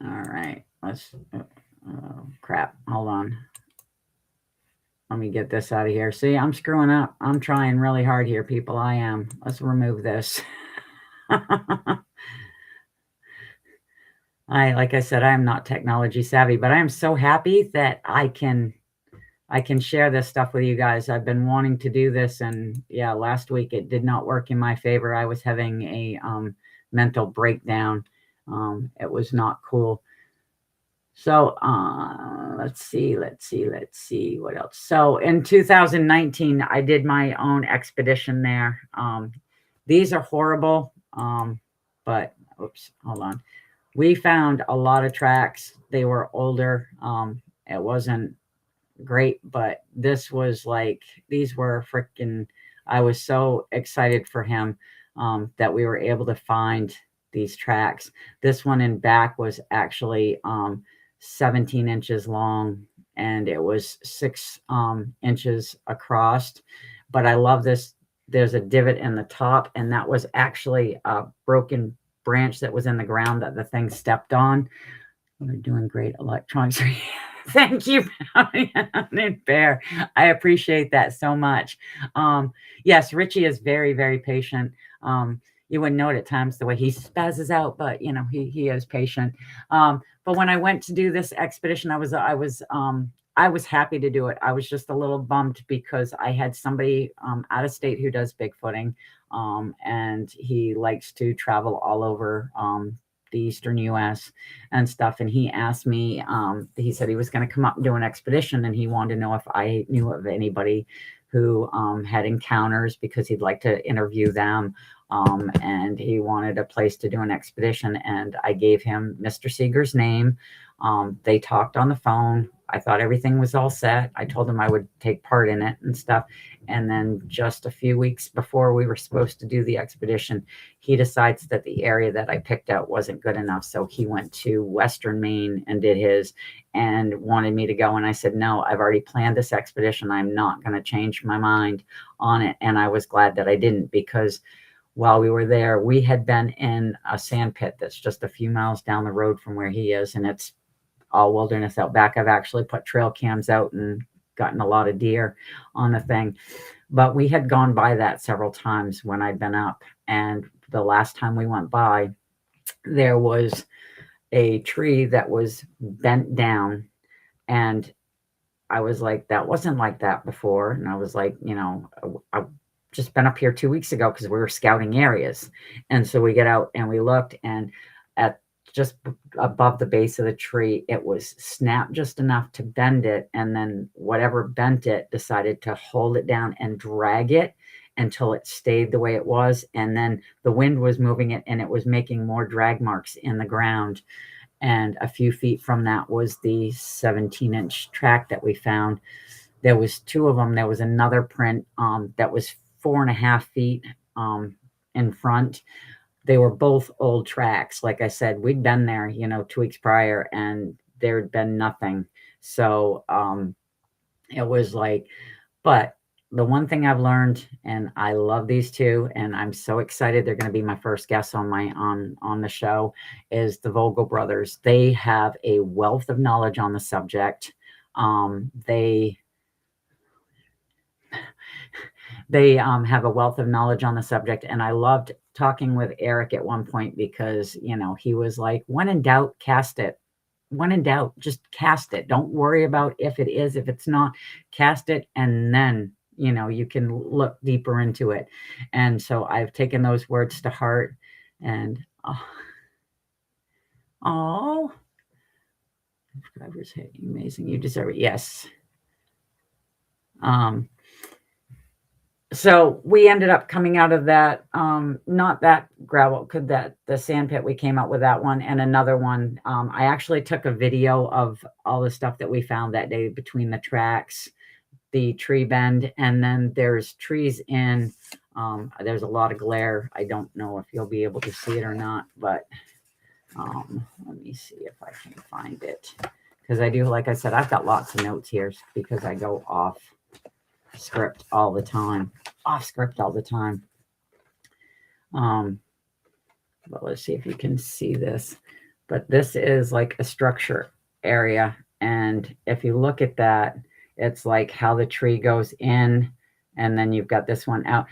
All right. Let's, oh, crap. Hold on. Let me get this out of here. See, I'm screwing up. I'm trying really hard here, people. I am. Let's remove this. Like I said, I am not technology savvy, but I am so happy that I can share this stuff with you guys. I've been wanting to do this, and yeah, last week it did not work in my favor. I was having a mental breakdown. It was not cool. So let's see what else. So in 2019, I did my own expedition there. These are horrible, but oops, hold on. We found a lot of tracks. They were older. It wasn't great, but this was like, these were freaking, I was so excited for him that we were able to find these tracks. This one in back was actually 17 inches long, and it was 6 inches across. But I love this. There's a divot in the top, and that was actually a broken branch that was in the ground that the thing stepped on. You're doing great, electronics. Thank you, Bear. I appreciate that so much. Yes, Richie is very, very patient. You wouldn't know it at times the way he spazzes out, but you know, he is patient. But when I went to do this expedition, I was happy to do it. I was just a little bummed because I had somebody out of state who does bigfooting, and he likes to travel all over the eastern US and stuff. And he asked me, he said he was going to come up and do an expedition, and he wanted to know if I knew of anybody who had encounters, because he'd like to interview them. And he wanted a place to do an expedition. And I gave him Mr. Seeger's name. They talked on the phone. I thought everything was all set. I told him I would take part in it and stuff. And then just a few weeks before we were supposed to do the expedition, he decides that the area that I picked out wasn't good enough. So he went to Western Maine and did his and wanted me to go. And I said, no, I've already planned this expedition. I'm not going to change my mind on it. And I was glad that I didn't, because while we were there, we had been in a sand pit that's just a few miles down the road from where he is. And it's all wilderness out back. I've actually put trail cams out and gotten a lot of deer on the thing. But we had gone by that several times when I'd been up. And the last time we went by, there was a tree that was bent down. And I was like, that wasn't like that before. And I was like, you know, I've just been up here 2 weeks ago because we were scouting areas. And so we get out and we looked, and at just above the base of the tree, it was snapped just enough to bend it. And then whatever bent it decided to hold it down and drag it until it stayed the way it was. And then the wind was moving it, and it was making more drag marks in the ground. And a few feet from that was the 17-inch track that we found. There was 2 of them. There was another print that was 4.5 feet in front. They were both old tracks. Like I said, we'd been there, you know, 2 weeks prior, and there had been nothing. So it was like, but the one thing I've learned, and I love these 2, and I'm so excited they're going to be my first guests on my on the show, is the Vogel brothers. They have a wealth of knowledge on the subject. They have a wealth of knowledge on the subject. And I loved talking with Eric at one point, because, you know, he was like, when in doubt, cast it. When in doubt, just cast it. Don't worry about if it is, if it's not, cast it. And then, you know, you can look deeper into it. And so I've taken those words to heart. And subscribers, hey, amazing. You deserve it. Yes. So we ended up coming out of that, not that gravel, the sand pit. We came out with that one and another one. I actually took a video of all the stuff that we found that day between the tracks, the tree bend, and then there's trees in. There's a lot of glare. I don't know if you'll be able to see it or not, but let me see if I can find it. Because I do, like I said, I've got lots of notes here because I go off script all the time. But let's see if you can see this. But this is like a structure area. And if you look at that, it's like how the tree goes in, and then you've got this one out.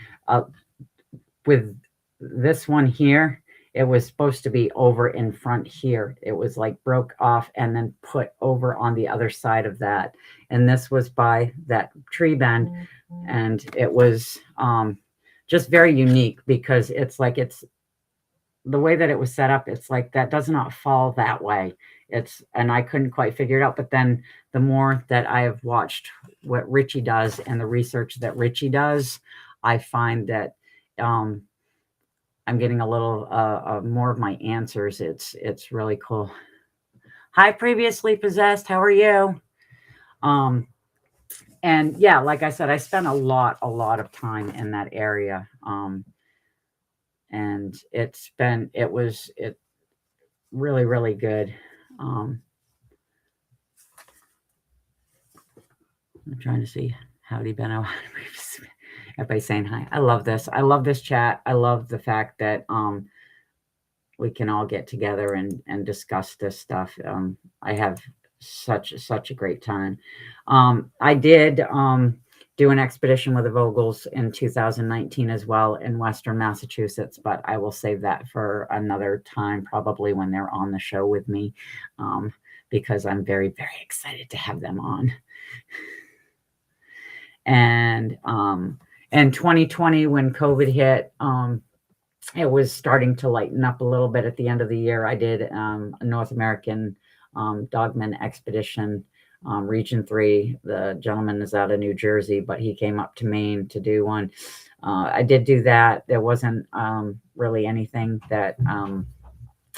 With this one here, it was supposed to be over in front here. It was like broke off and then put over on the other side of that. And this was by that tree bend. And it was just very unique, because it's like, it's the way that it was set up. It's like that does not fall that way. and I couldn't quite figure it out. But then the more that I have watched what Richie does and the research that Richie does, I find that I'm getting a little more of my answers. It's really cool. Hi, previously possessed. How are you? And yeah, like I said, I spent a lot of time in that area. And it was really, really good. I'm trying to see howdy Ben. Everybody saying hi. I love this. I love this chat. I love the fact that we can all get together and discuss this stuff. I have such a great time. I did do an expedition with the Vogels in 2019 as well in Western Massachusetts, but I will save that for another time, probably when they're on the show with me, because I'm very, very excited to have them on. And in 2020, when COVID hit, it was starting to lighten up a little bit at the end of the year. I did a North American dogman expedition, Region 3. The gentleman is out of New Jersey, but he came up to Maine to do one. I did do that. There wasn't really anything that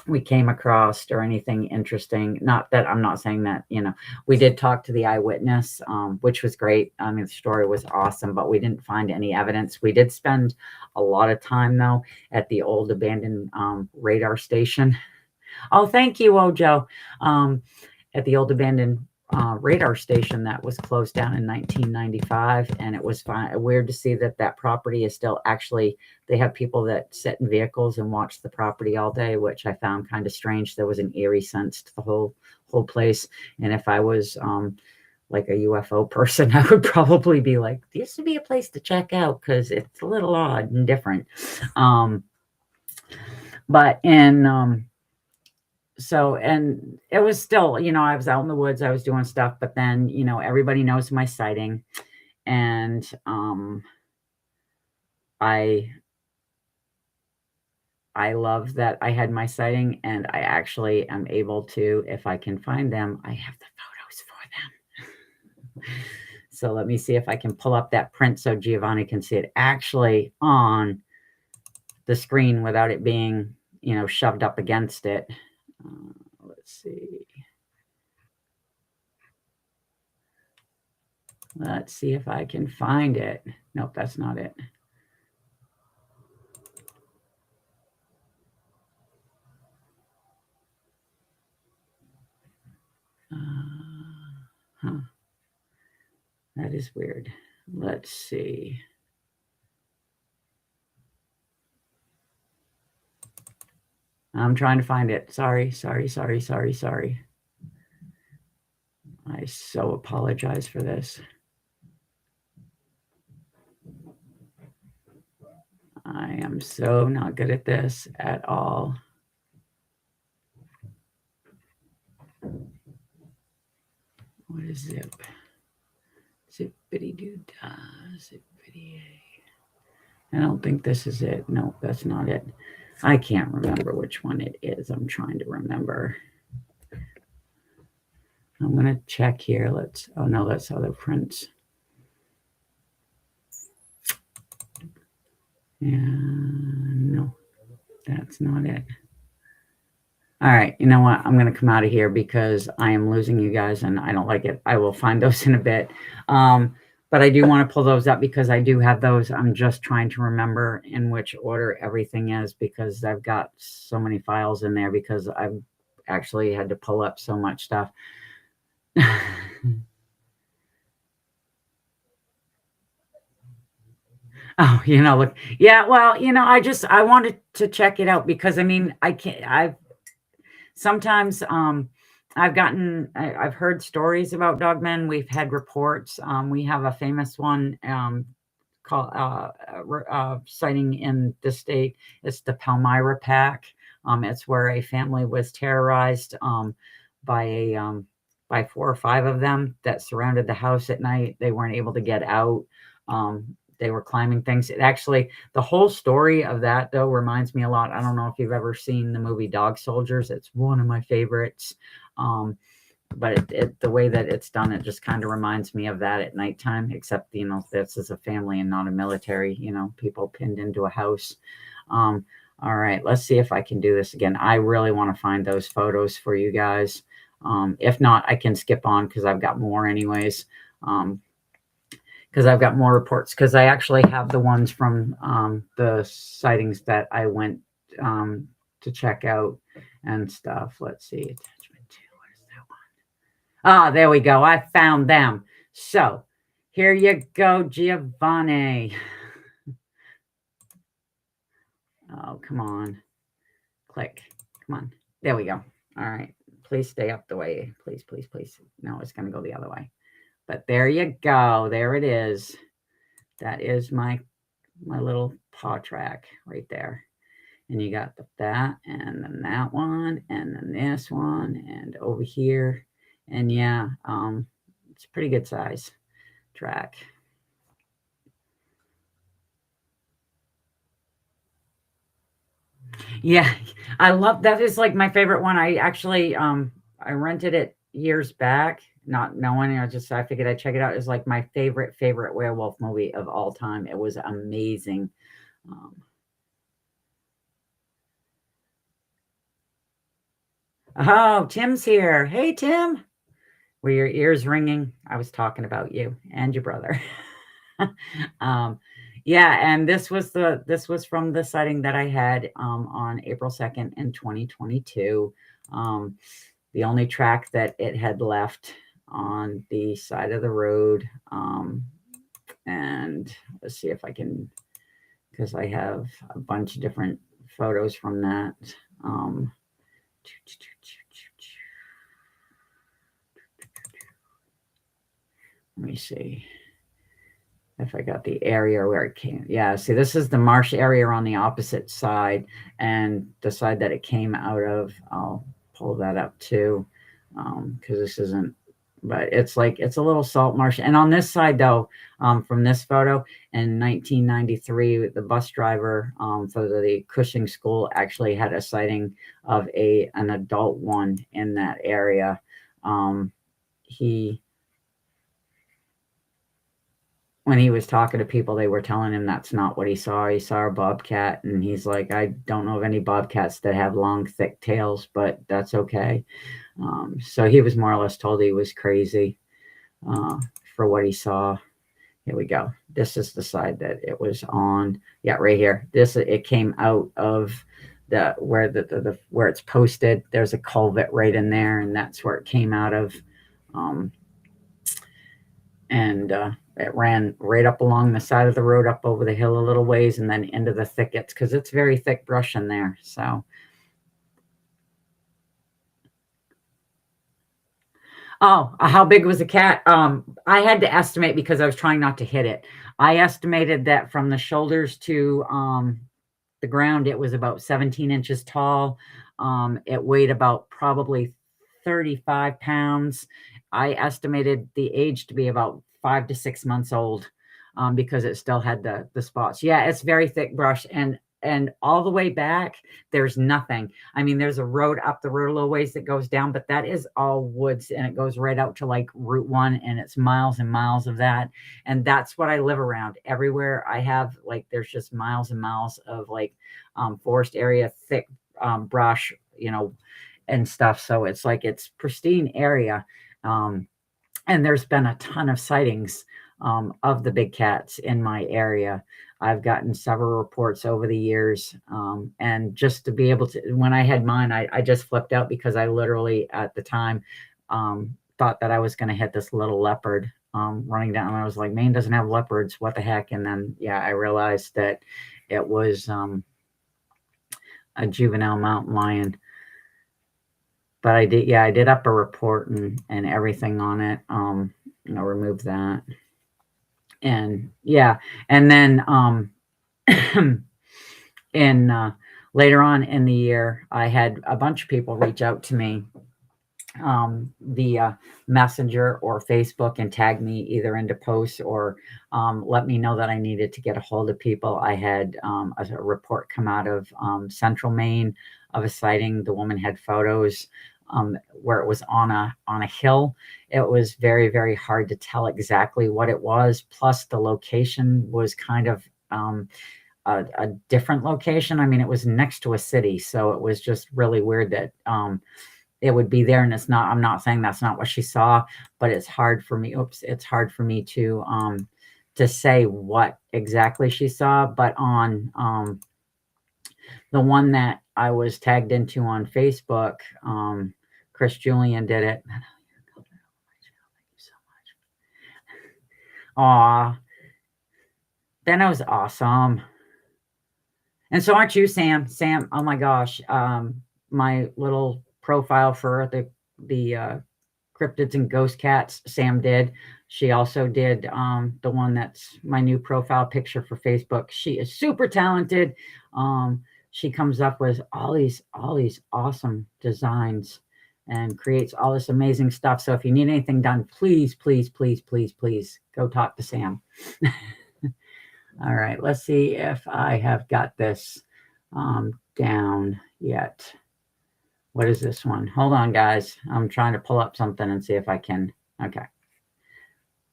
we came across or anything interesting. Not that I'm not saying that, we did talk to the eyewitness, which was great. I mean, the story was awesome, but we didn't find any evidence. We did spend a lot of time though at the old abandoned radar station. Oh, thank you, Ojo. At the old abandoned radar station that was closed down in 1995, and it was weird to see that property is still actually. They have people that sit in vehicles and watch the property all day, which I found kind of strange. There was an eerie sense to the whole place, and if I was like a UFO person, I would probably be like, this would be a place to check out because it's a little odd and different. But in so, and it was still, I was out in the woods, I was doing stuff, but then, everybody knows my sighting. And I love that I had my sighting, and I actually am able to, if I can find them, I have the photos for them. So let me see if I can pull up that print so Giovanni can see it actually on the screen without it being, shoved up against it. Let's see. Let's see if I can find it. Nope, that's not it. That is weird. Let's see. I'm trying to find it. Sorry. I so apologize for this. I am so not good at this at all. What is zip? Zippity doo dah, zippity. I don't think this is it. No, that's not it. I can't remember which one it is. I'm trying to remember. I'm going to check here. Oh no, that's other prints. Yeah, no, that's not it. All right, you know what? I'm going to come out of here because I am losing you guys and I don't like it. I will find those in a bit. But I do want to pull those up because I do have those. I'm just trying to remember in which order everything is because I've got so many files in there because I've actually had to pull up so much stuff. Oh, look, yeah, well, I wanted to check it out because sometimes I've heard stories about dogmen. We've had reports. We have a famous one called sighting in the state. It's the Palmyra Pack. It's where a family was terrorized by 4 or 5 of them that surrounded the house at night. They weren't able to get out. they were climbing things. It actually, the whole story of that though reminds me a lot. I don't know if you've ever seen the movie Dog Soldiers. It's one of my favorites. But the way that it's done, it just kind of reminds me of that at nighttime, except, this is a family and not a military, people pinned into a house. All right, let's see if I can do this again. I really want to find those photos for you guys. If not, I can skip on because I've got more anyways. Because I've got more reports, because I actually have the ones from the sightings that I went to check out and stuff. Let's see. Attachment 2. What is that one? Ah, there we go. I found them. So here you go, Giovanni. Oh, come on. Click. Come on. There we go. All right. Please stay up the way. Please, please, please. No, it's going to go the other way. But there you go. There it is. That is my little paw track right there. And you got that, and then that one, and then this one, and over here. And yeah, it's a pretty good size track. Yeah, I love that. Is like my favorite one. I actually I rented it years back, not knowing. I figured I'd check it out. It's like my favorite werewolf movie of all time. It was amazing. Oh, Tim's here. Hey, Tim. Were your ears ringing? I was talking about you and your brother. Yeah, and this was from the sighting that I had on April 2nd in 2022. The only track that it had left on the side of the road. And let's see if I can, because I have a bunch of different photos from that. Let me see if I got the area where it came. Yeah, see, this is the marsh area on the opposite side, and the side that it came out of. I'll pull that up too, because this isn't, but it's like, it's a little salt marsh. And on this side though, from this photo in 1993, the bus driver for the Cushing School actually had a sighting of an adult one in that area. When he was talking to people, they were telling him that's not what he saw. He saw a bobcat, and he's like, I don't know of any bobcats that have long, thick tails, but that's okay. So he was more or less told he was crazy for what he saw. Here we go. This is the side that it was on. Yeah, right here. It came out of where where it's posted. There's a culvert right in there, and that's where it came out of. It ran right up along the side of the road, up over the hill a little ways, and then into the thickets, because it's very thick brush in there. So, oh, how big was the cat? I had to estimate, because I was trying not to hit it. I estimated that from the shoulders to the ground, it was about 17 inches tall. It weighed about probably 35 pounds. I estimated the age to be about 5 to 6 months old, because it still had the spots. Yeah, it's very thick brush, and all the way back, there's nothing. I mean, there's a road up the road a little ways that goes down, but that is all woods, and it goes right out to like Route 1, and it's miles and miles of that. And that's what I live around. Everywhere I have, like, there's just miles and miles of like forest area, thick brush, and stuff. So it's like, it's pristine area. And there's been a ton of sightings of the big cats in my area. I've gotten several reports over the years. And just to be able to, when I had mine, I just flipped out, because I literally at the time thought that I was going to hit this little leopard running down. And I was like, Maine doesn't have leopards. What the heck? And then, yeah, I realized that it was a juvenile mountain lion. But I did up a report and everything on it. I'll remove that. And yeah, and then later on in the year, I had a bunch of people reach out to me via Messenger or Facebook and tag me either into posts or let me know that I needed to get a hold of people. I had a report come out of Central Maine of a sighting. The woman had photos where it was on a hill. It was very, very hard to tell exactly what it was. Plus, the location was kind of a different location. I mean, it was next to a city, so it was just really weird that it would be there, and it's not. I'm not saying that's not what she saw, but it's hard for me. It's hard for me to say what exactly she saw. But on the one that I was tagged into on Facebook, Chris Julian did it. Thank you so much. Aw, then it was awesome. And so aren't you, Sam? Sam, oh my gosh, my little profile for the cryptids and ghost cats, Sam did. She also did the one that's my new profile picture for Facebook. She is super talented. She comes up with all these awesome designs and creates all this amazing stuff. So if you need anything done, please, please, please, please, please go talk to Sam. All right, let's see if I have got this down yet. What is this one? Hold on, guys. I'm trying to pull up something and see if I can. Okay.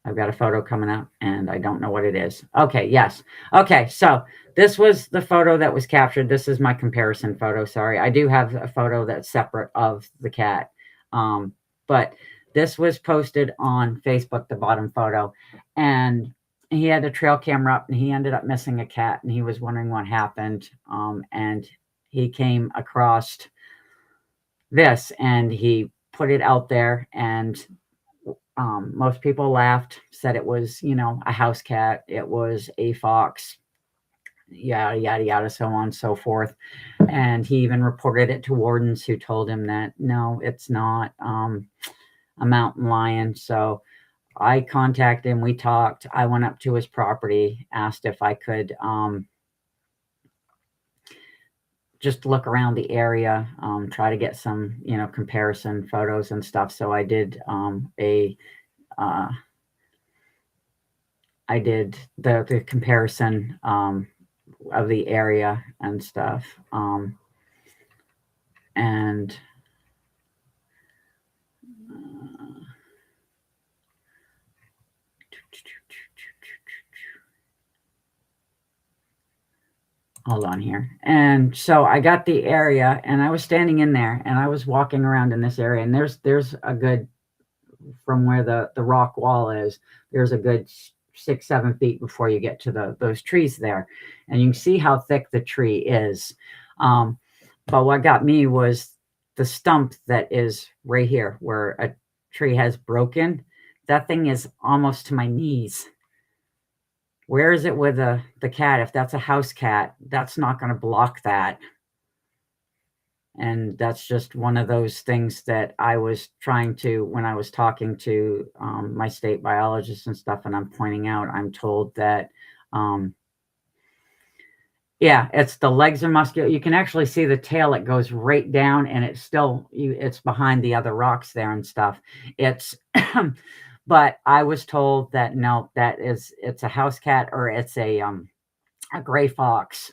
I've got a photo coming up and I don't know what it is. Okay, yes. Okay, so this was the photo that was captured. This is my comparison photo. Sorry. I do have a photo that's separate of the cat. But this was posted on Facebook, the bottom photo. And he had a trail camera up and he ended up missing a cat and he was wondering what happened. And he came across this and he put it out there, and most people laughed, said it was, a house cat, it was a fox, yada, yada, yada, so on and so forth. And he even reported it to wardens who told him that, no, it's not a mountain lion. So I contacted him, we talked, I went up to his property, asked if I could just look around the area, try to get some, comparison photos and stuff. So I did I did the comparison of the area and stuff. And hold on here. And so I got the area and I was standing in there and I was walking around in this area, and there's a good, from where the rock wall is, there's a good 6-7 feet before you get to those trees there. And you can see how thick the tree is. But what got me was the stump that is right here where a tree has broken. That thing is almost to my knees. Where is it with the cat? If that's a house cat, that's not going to block that. And that's just one of those things that I was trying to, when I was talking to my state biologist and stuff, and I'm pointing out, I'm told that, yeah, it's the legs are muscular. You can actually see the tail. It goes right down, and it's behind the other rocks there and stuff. It's, but I was told that no, it's a house cat, or it's a gray fox.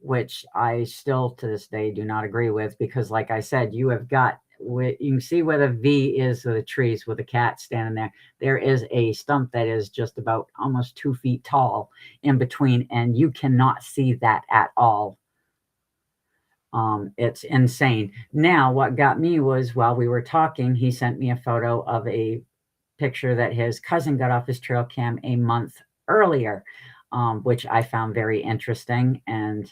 Which I still to this day do not agree with, because like I said, you can see where the V is of the trees with the cat standing there. There is a stump that is just about almost 2 feet tall in between, and you cannot see that at all. It's insane. Now, what got me was, while we were talking, he sent me a photo of a picture that his cousin got off his trail cam a month earlier. Which I found very interesting. And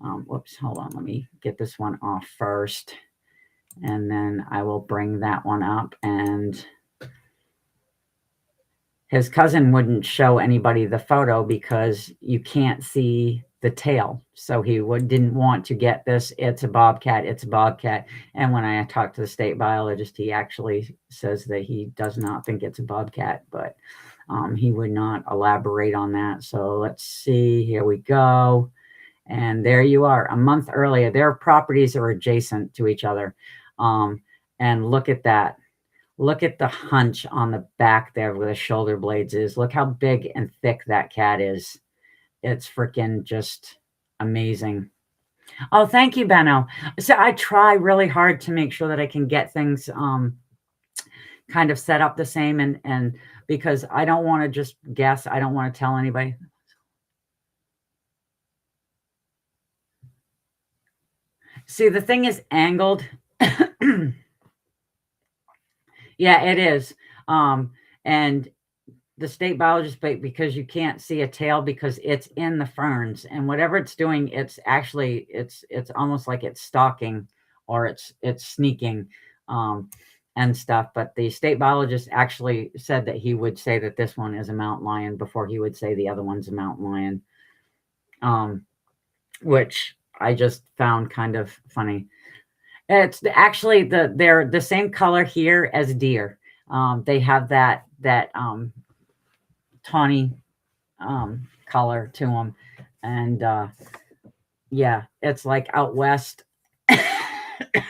whoops, hold on, let me get this one off first, and then I will bring that one up. And his cousin wouldn't show anybody the photo because you can't see the tail, so he didn't want to get this. It's a bobcat. And when I talked to the state biologist, he actually says that he does not think it's a bobcat, but he would not elaborate on that. So let's see. Here we go. And there you are, a month earlier. Their properties are adjacent to each other. And look at that. Look at the hunch on the back there where the shoulder blades is. Look how big and thick that cat is. It's freaking just amazing. Oh, thank you, Benno. So I try really hard to make sure that I can get things kind of set up the same, and because I don't want to just guess. I don't want to tell anybody. See, the thing is angled. Yeah, it is. And the state biologist, because you can't see a tail because it's in the ferns, and whatever it's doing, it's actually it's almost like it's stalking or it's sneaking and stuff. But the state biologist actually said that he would say that this one is a mountain lion before he would say the other one's a mountain lion, which I just found kind of funny. It's actually they're the same color here as deer. They have that tawny color to them, and yeah, it's like out west.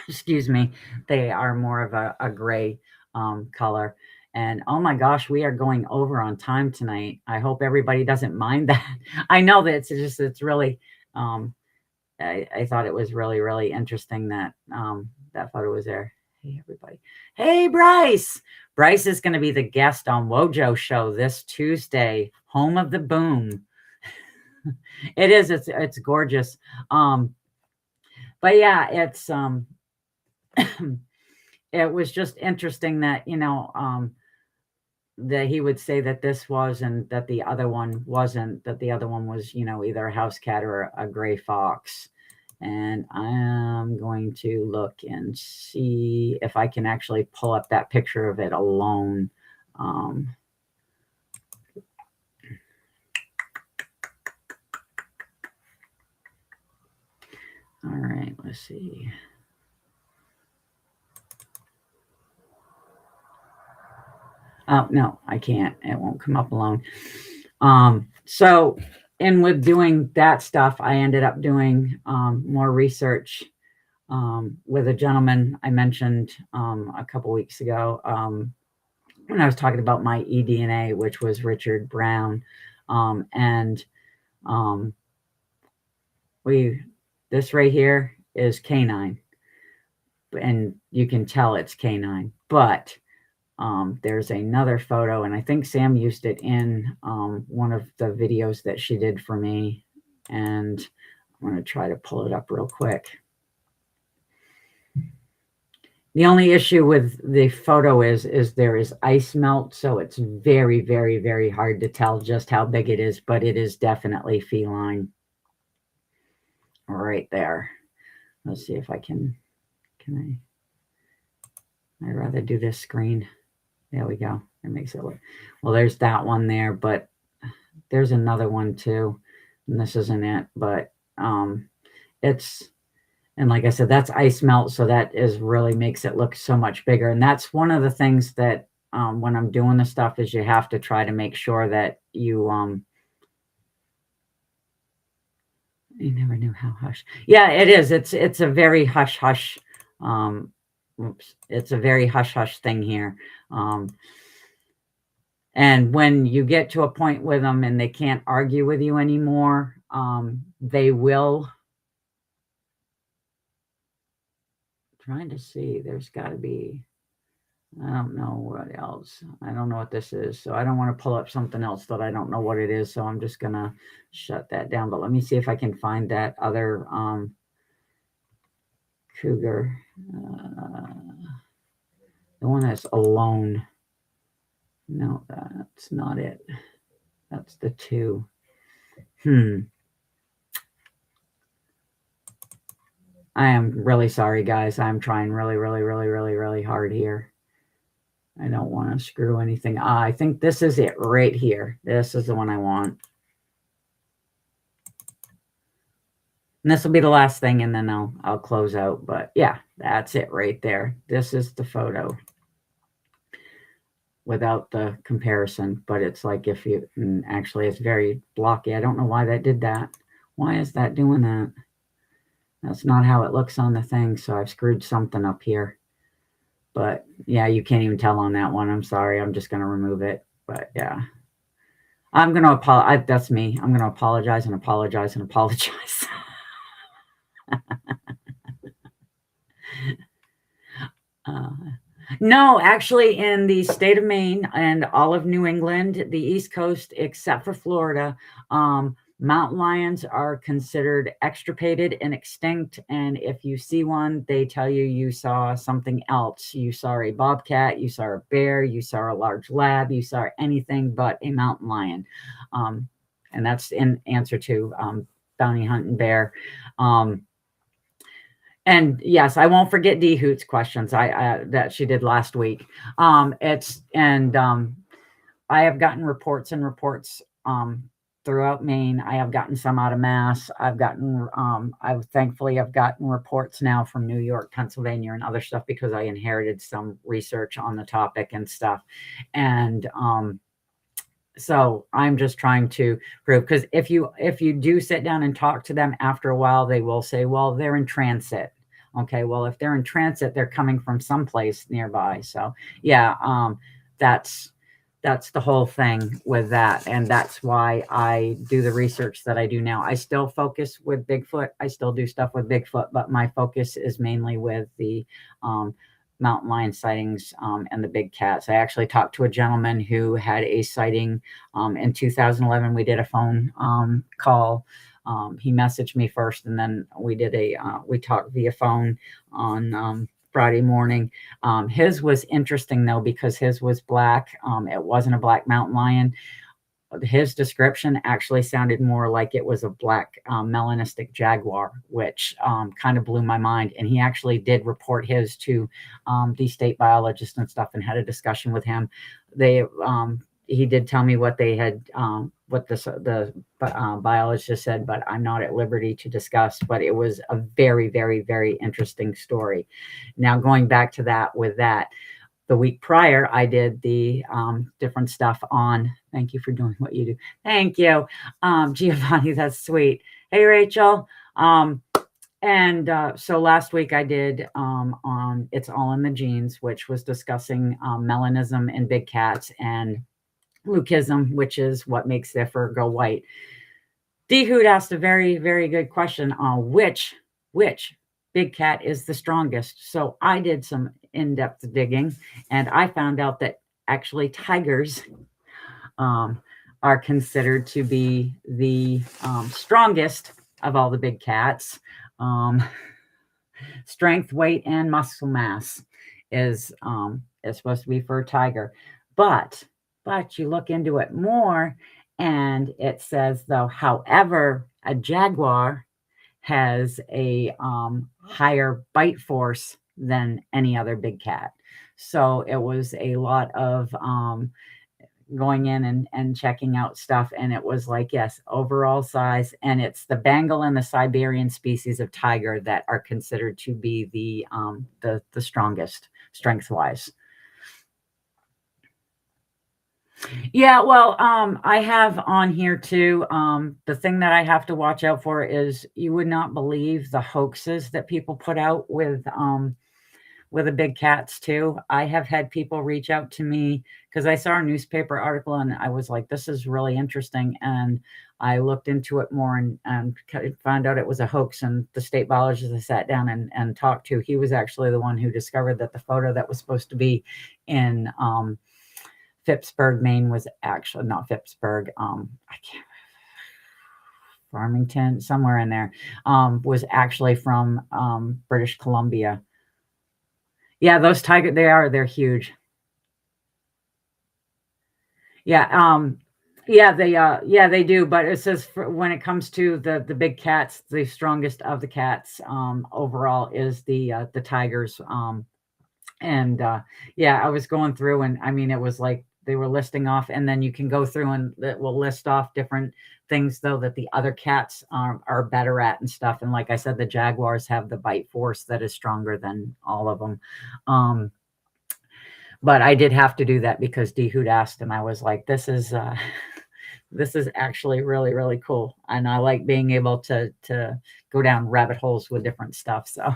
Excuse me, they are more of a gray color. And oh my gosh, we are going over on time tonight. I hope everybody doesn't mind that. I know that it's really I thought it was really, really interesting that that photo was there. Hey, everybody. Hey, Bryce. Bryce is going to be the guest on Wojo Show this Tuesday, home of the boom. It is. It's gorgeous. But yeah, it's it was just interesting that, that he would say that this was and that the other one wasn't, that the other one was, either a house cat or a gray fox. And I'm going to look and see if I can actually pull up that picture of it alone. All right, let's see. Oh, no, I can't. It won't come up alone. So, and with doing that stuff, I ended up doing more research with a gentleman I mentioned a couple weeks ago when I was talking about my eDNA, which was Richard Brown. This right here is canine, and you can tell it's canine, but there's another photo, and I think Sam used it in one of the videos that she did for me, and I'm going to try to pull it up real quick. The only issue with the photo is there is ice melt, so it's very, very, very hard to tell just how big it is, but it is definitely feline right there. Let's see if I can I'd rather do this screen. There we go. It makes it look, well, there's that one there, but there's another one too. And this isn't it, but it's, and like I said, that's ice melt. So that is really makes it look so much bigger. And that's one of the things that when I'm doing the stuff is you have to try to make sure that you never knew how hush. Yeah, it is. It's a very hush hush. It's a very hush hush thing here. And when you get to a point with them and they can't argue with you anymore, they will. Trying to see, there's got to be, I don't know what else. I don't know what this is. So I don't want to pull up something else that I don't know what it is. So I'm just going to shut that down. But let me see if I can find that other cougar. The one that's alone. No, that's not it. That's the two. I am really sorry, guys. I'm trying really, really, really, really, really hard here. I don't want to screw anything. I think this is it right here. This is the one I want. And this will be the last thing, and then I'll close out. But yeah, that's it right there. This is the photo without the comparison. But it's like if you, actually it's very blocky. I don't know why that did that. Why is that doing that? That's not how it looks on the thing. So I've screwed something up here. But yeah, you can't even tell on that one. I'm sorry. I'm just going to remove it. But yeah, I'm going to apologize. That's me. I'm going to apologize and apologize and apologize. uh, no, actually, in the state of Maine and all of New England, the East Coast, except for Florida, mountain lions are considered extirpated and extinct. And if you see one, they tell you you saw something else. You saw a bobcat, you saw a bear, you saw a large lab, you saw anything but a mountain lion. And that's in answer to bounty hunting bear. And yes, I won't forget D Hoot's questions that she did last week. I have gotten reports and reports throughout Maine. I have gotten some out of Mass. I've gotten thankfully I've gotten reports now from New York, Pennsylvania, and other stuff because I inherited some research on the topic and stuff. And so I'm just trying to prove, because if you do sit down and talk to them after a while, they will say, well, they're in transit. Okay, well, if they're in transit, they're coming from someplace nearby. So yeah, that's the whole thing with that. And that's why I do the research that I do now. I still focus with Bigfoot. I still do stuff with Bigfoot, but my focus is mainly with the mountain lion sightings and the big cats. I actually talked to a gentleman who had a sighting in 2011. We did a phone call. He messaged me first, and then we talked via phone on Friday morning. His was interesting though, because his was black. It wasn't a black mountain lion. His description actually sounded more like it was a black melanistic jaguar, which kind of blew my mind. And he actually did report his to the state biologist and stuff, and had a discussion with him. He did tell me what they had, what the biologist said, but I'm not at liberty to discuss. But it was a very, very, very interesting story. Now, going back to that, with that, the week prior, I did the different stuff on. Thank you for doing what you do. Thank you, Giovanni. That's sweet. Hey, Rachel. So last week I did on It's All in the Genes, which was discussing melanism in big cats and leucism, which is what makes their fur go white. D Hoot asked a very, very good question on which big cat is the strongest. So I did some in-depth digging, and I found out that actually tigers are considered to be the strongest of all the big cats. Strength, weight, and muscle mass is supposed to be for a tiger. But you look into it more, and it says, though, however, a jaguar has a higher bite force than any other big cat. So it was a lot of going in and checking out stuff, and it was like, yes, overall size, and it's the Bengal and the Siberian species of tiger that are considered to be the strongest strength wise. Yeah, well, I have on here too. The thing that I have to watch out for is, you would not believe the hoaxes that people put out with the big cats too. I have had people reach out to me because I saw a newspaper article and I was like, this is really interesting. And I looked into it more and found out it was a hoax. And the state biologist I sat down and talked to, he was actually the one who discovered that the photo that was supposed to be in Phippsburg, Maine, was actually not Phippsburg. I can't. Farmington, somewhere in there, was actually from British Columbia. Yeah, those tiger, they're huge. Yeah, they do. But it says when it comes to the big cats, the strongest of the cats overall is the tigers. I was going through, and I mean, it was like they were listing off, and then you can go through and it will list off different things though that the other cats are better at and stuff. And like I said, the jaguars have the bite force that is stronger than all of them. But I did have to do that because D Hoot asked, and I was like, this is actually really, really cool. And I like being able to go down rabbit holes with different stuff. So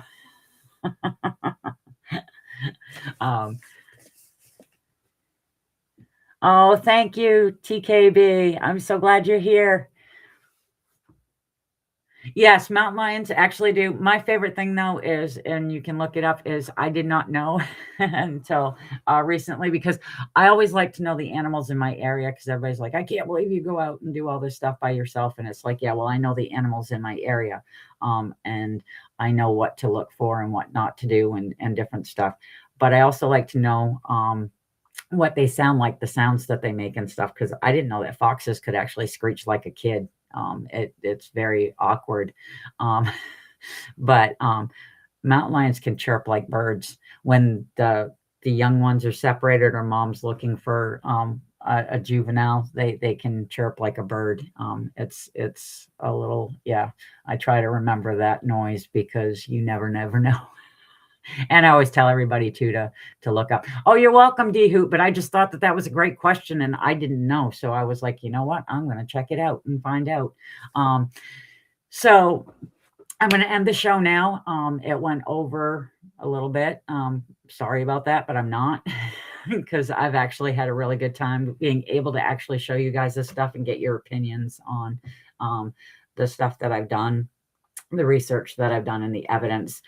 um, oh, thank you, TKB. I'm so glad you're here. Yes, mountain lions actually do. My favorite thing though is, and you can look it up, is I did not know until recently, because I always like to know the animals in my area, because everybody's like, I can't believe you go out and do all this stuff by yourself. And it's like, yeah, well, I know the animals in my area, and I know what to look for and what not to do, and different stuff. But I also like to know what they sound like, the sounds that they make and stuff, because I didn't know that foxes could actually screech like a kid. It's very awkward. Um, but mountain lions can chirp like birds when the young ones are separated, or mom's looking for a juvenile. They can chirp like a bird. It's a little, yeah. I try to remember that noise, because you never know. And I always tell everybody too to look up. Oh, you're welcome, D Hoot. But I just thought that was a great question, and I didn't know, so I was like, you know what? I'm going to check it out and find out. So I'm going to end the show now. It went over a little bit. Sorry about that, but I'm not, because I've actually had a really good time being able to actually show you guys this stuff and get your opinions on the stuff that I've done, the research that I've done, and the evidence.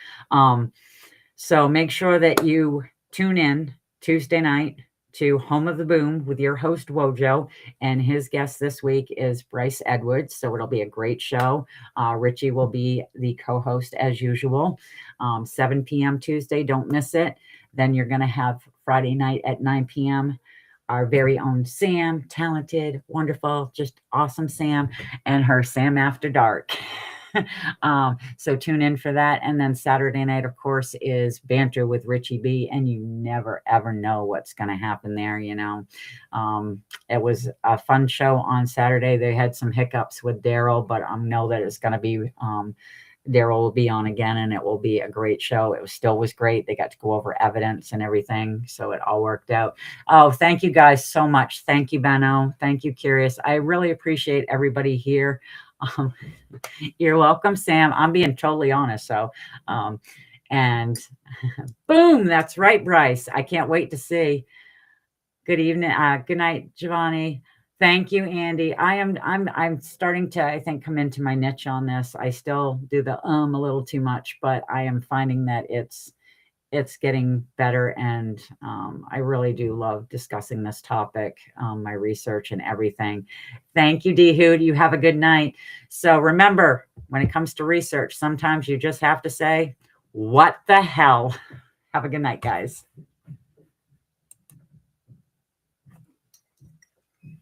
So make sure that you tune in Tuesday night to Home of the Boom with your host, Wojo, and his guest this week is Bryce Edwards. So it'll be a great show. Richie will be the co-host as usual. 7 p.m. Tuesday, don't miss it. Then you're going to have Friday night at 9 p.m. our very own Sam, talented, wonderful, just awesome Sam, and her Sam After Dark. So tune in for that. And then Saturday night, of course, is Banter with Richie B. And you never, ever know what's going to happen there. It was a fun show on Saturday. They had some hiccups with Daryl, but I know that it's going to be, Daryl will be on again, and it will be a great show. It was great. They got to go over evidence and everything. So it all worked out. Oh, thank you guys so much. Thank you, Benno. Thank you, Curious. I really appreciate everybody here. You're welcome, Sam. I'm being totally honest. So, and boom, that's right, Bryce. I can't wait to see. Good evening. Good night, Giovanni. Thank you, Andy. I'm starting to, I think, come into my niche on this. I still do the a little too much, but I am finding that it's getting better, and I really do love discussing this topic, my research and everything. Thank you, D Hood. You have a good night. So remember, when it comes to research, sometimes you just have to say, what the hell? Have a good night, guys.